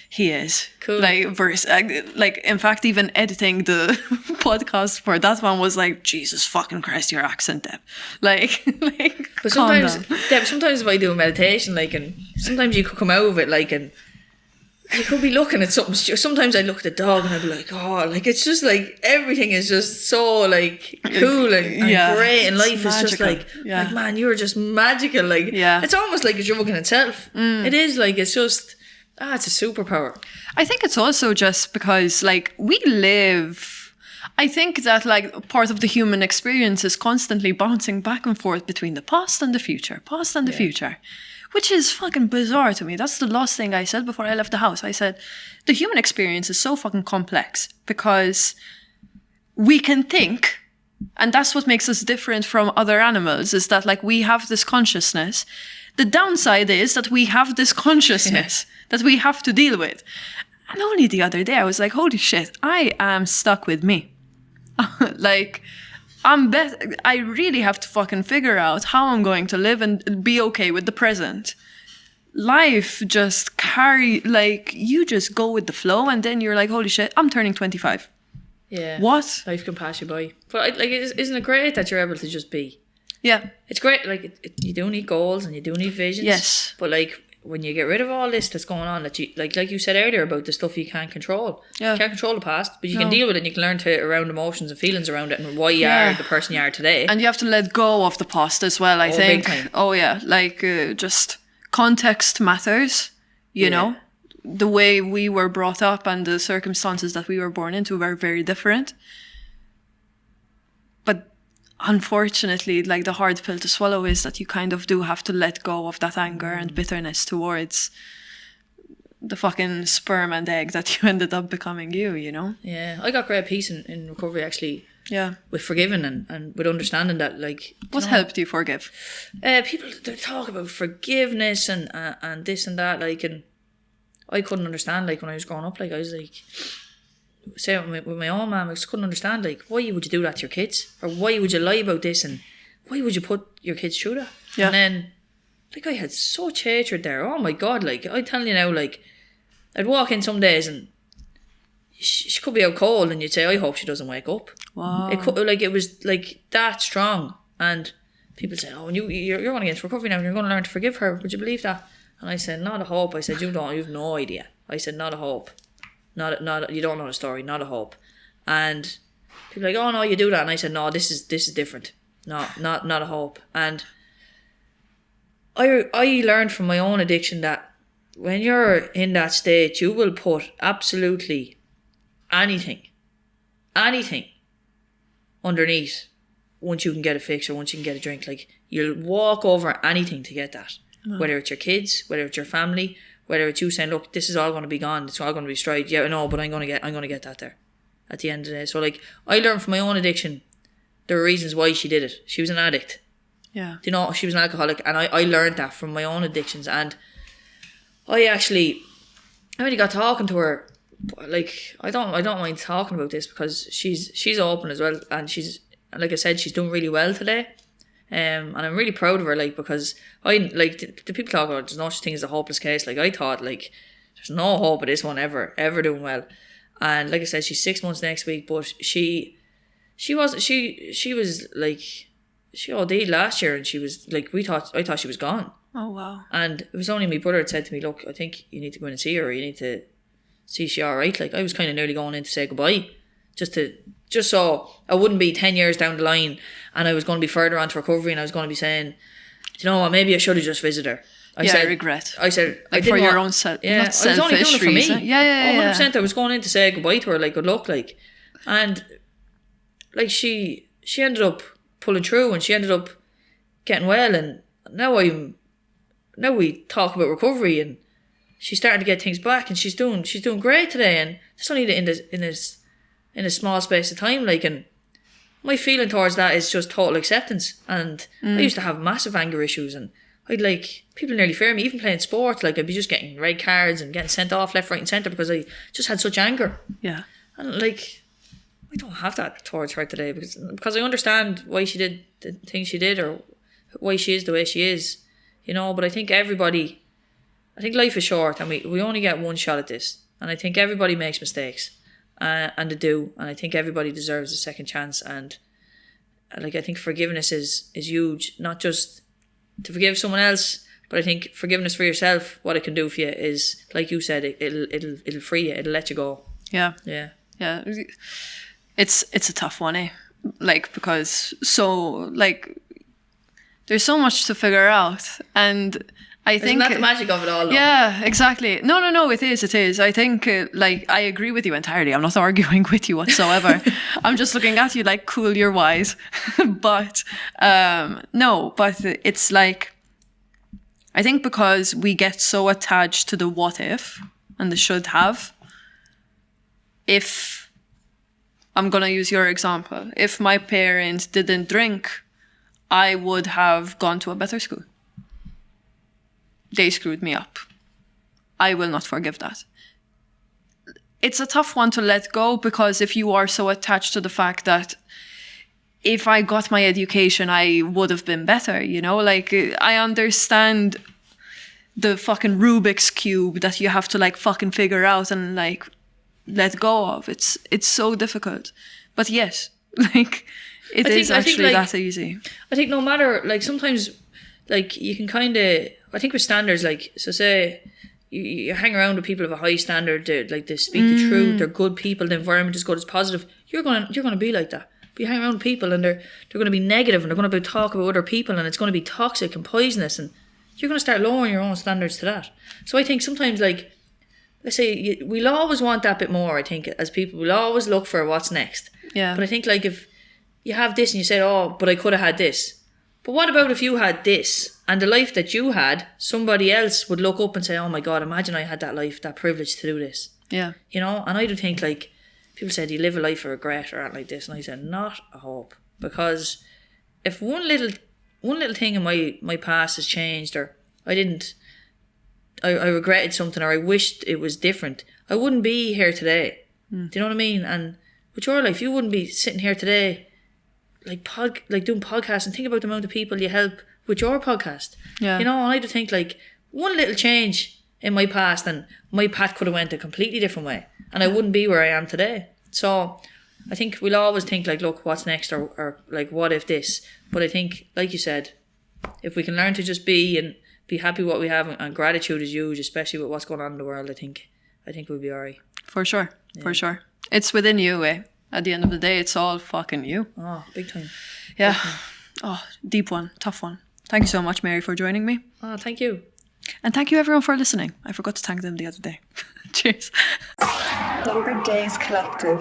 he is cool. Like in fact, even editing the podcast for that one was like, Jesus fucking Christ, your accent, Deb. Like. But sometimes, Deb, sometimes if I do a meditation, like, and sometimes you could come out of it, like, and you could be looking at something. Sometimes I look at the dog and I'd be like, oh, like, it's just like everything is just so like cool and great, and life is just like, man, you're just magical. Like, it's almost like a drug in itself. It is like, it's just. It's a superpower. I think it's also just because, like, we live... I think that, like, part of the human experience is constantly bouncing back and forth between the past and the future. Past and the future. Which is fucking bizarre to me. That's the last thing I said before I left the house. I said, the human experience is so fucking complex because we can think... And that's what makes us different from other animals, is that, like, we have this consciousness. The downside is that we have this consciousness that we have to deal with. And only the other day I was like, holy shit, I am stuck with me. Like, I really have to fucking figure out how I'm going to live and be okay with the present. Life just you just go with the flow, and then you're like, holy shit, I'm turning 25. Yeah. What? Life can pass you by. But like, isn't it great that you're able to just be? Yeah. It's great. Like, you do need goals and you do need visions. Yes. But like, when you get rid of all this that's going on, that you like you said earlier about the stuff you can't control. Yeah. You can't control the past, but you can deal with it, and you can learn to around emotions and feelings around it, and why you are the person you are today. And you have to let go of the past as well, I think. Big time. Oh yeah. Like, just context matters, you know? The way we were brought up and the circumstances that we were born into were very different. But unfortunately, like, the hard pill to swallow is that you kind of do have to let go of that anger and bitterness towards the fucking sperm and egg that you ended up becoming, you know? Yeah. I got great peace in recovery, actually. Yeah. With forgiving and with understanding that, like... What helped you forgive? People, they talk about forgiveness and this and that, like, and... I couldn't understand, like, when I was growing up, like, I was like, say with my own mum, I just couldn't understand, like, why would you do that to your kids? Or why would you lie about this? And why would you put your kids through that? Yeah. And then, like, I had such hatred there. Oh my God, like, I'm telling you now, like, I'd walk in some days and she could be out cold, and you'd say, I hope she doesn't wake up. Wow. It was, like, that strong. And people say, oh, you're going to get into recovery now and you're going to learn to forgive her. Would you believe that? And I said, not a hope. I said, you've no idea. I said, not a hope. Not you don't know the story, not a hope. And people are like, oh no, you do that. And I said, no, this is different. No, not a hope. And I learned from my own addiction that when you're in that state, you will put absolutely anything underneath once you can get a fix or once you can get a drink. Like, you'll walk over anything to get that. Whether it's your kids, whether it's your family, whether it's you saying, look, this is all going to be gone, it's all going to be destroyed. Yeah, I know, but I'm going to get that there at the end of the day. So, like, I learned from my own addiction there were reasons why she did it. She was an addict. Yeah. You know, she was an alcoholic, and I learned that from my own addictions. And I only got talking to her like I don't mind talking about this because she's open as well, and she's, like I said, she's doing really well today. And I'm really proud of her, like, because I, like, the people talk about there's no such thing as a hopeless case. Like, I thought, like, there's no hope of this one ever doing well. And like I said, she's 6 months next week, but she was like, she OD'd last year, and she was like, I thought she was gone. Oh wow. And it was only my brother had said to me, look, I think you need to go in and see her, or you need to see she alright. Like, I was kind of nearly going in to say goodbye, just so I wouldn't be 10 years down the line and I was going to be further on to recovery, and I was going to be saying, you know what, maybe I should have just visited her. I regret. I said, like, for your own self, yeah, not I was only doing it for me. reason. Yeah. 100%. I was going in to say goodbye to her, like, good luck, like, and like she ended up pulling through, and she ended up getting well, and now we talk about recovery, and she's starting to get things back, and she's doing great today, and it's only in a small space of time, like, and my feeling towards that is just total acceptance. And I used to have massive anger issues, and I'd, like, people nearly fear me, even playing sports. Like, I'd be just getting red cards and getting sent off left, right and centre because I just had such anger. Yeah. And, like, I don't have that towards her today because I understand why she did the things she did, or why she is the way she is, you know. But I think life is short, and we only get one shot at this, and I think everybody makes mistakes. And they do, and I think everybody deserves a second chance. And like, I think forgiveness is huge, not just to forgive someone else, but I think forgiveness for yourself, what it can do for you is, like you said, it'll free you, it'll let you go. Yeah. It's a tough one, eh? Like, because there's so much to figure out, and I think not the magic of it all, though. Yeah, exactly. No, it is. I think, like, I agree with you entirely. I'm not arguing with you whatsoever. I'm just looking at you like, cool, you're wise. But, no, but it's like, I think because we get so attached to the what if and the should have, if, I'm going to use your example, if my parents didn't drink, I would have gone to a better school. They screwed me up. I will not forgive that. It's a tough one to let go, because if you are so attached to the fact that if I got my education, I would have been better, you know? Like, I understand the fucking Rubik's Cube that you have to, like, fucking figure out and, like, let go of. It's so difficult. But yes, like, it is actually that easy. I think no matter, like, sometimes, like, you can kind of, I think with standards, like, so say you hang around with people of a high standard, like, they speak the truth, they're good people, the environment is good, it's positive, you're gonna be like that. But you hang around with people and they're going to be negative, and they're going to talk about other people, and it's going to be toxic and poisonous, and you're going to start lowering your own standards to that. So I think sometimes, like, let's say we'll always want that bit more. I think as people, we'll always look for what's next. Yeah. But I think, like, if you have this and you say, oh, but I could have had this. But what about if you had this, and the life that you had, somebody else would look up and say, oh my God, imagine I had that life, that privilege to do this. Yeah. You know, and I do think, like, people said, you live a life of regret or anything like this, and I said, not a hope. Because if one little thing in my past has changed, or I regretted something, or I wished it was different, I wouldn't be here today. Do you know what I mean? And with your life, you wouldn't be sitting here today, like doing podcasts, and think about the amount of people you help with your podcast. Yeah. You know, and I do think, like, one little change in my past, and my path could have went a completely different way, and I wouldn't be where I am today. So I think we'll always think, like, look, what's next, or like, what if this? But I think, like you said, if we can learn to just be and be happy with what we have, and gratitude is huge, especially with what's going on in the world, I think we'll be alright. For sure. It's within you, eh? At the end of the day, it's all fucking you. Oh, big time. Yeah. Big time. Oh, deep one, tough one. Thank you so much, Mary, for joining me. Oh, thank you. And thank you everyone for listening. I forgot to thank them the other day. Cheers. Younger Days Collective.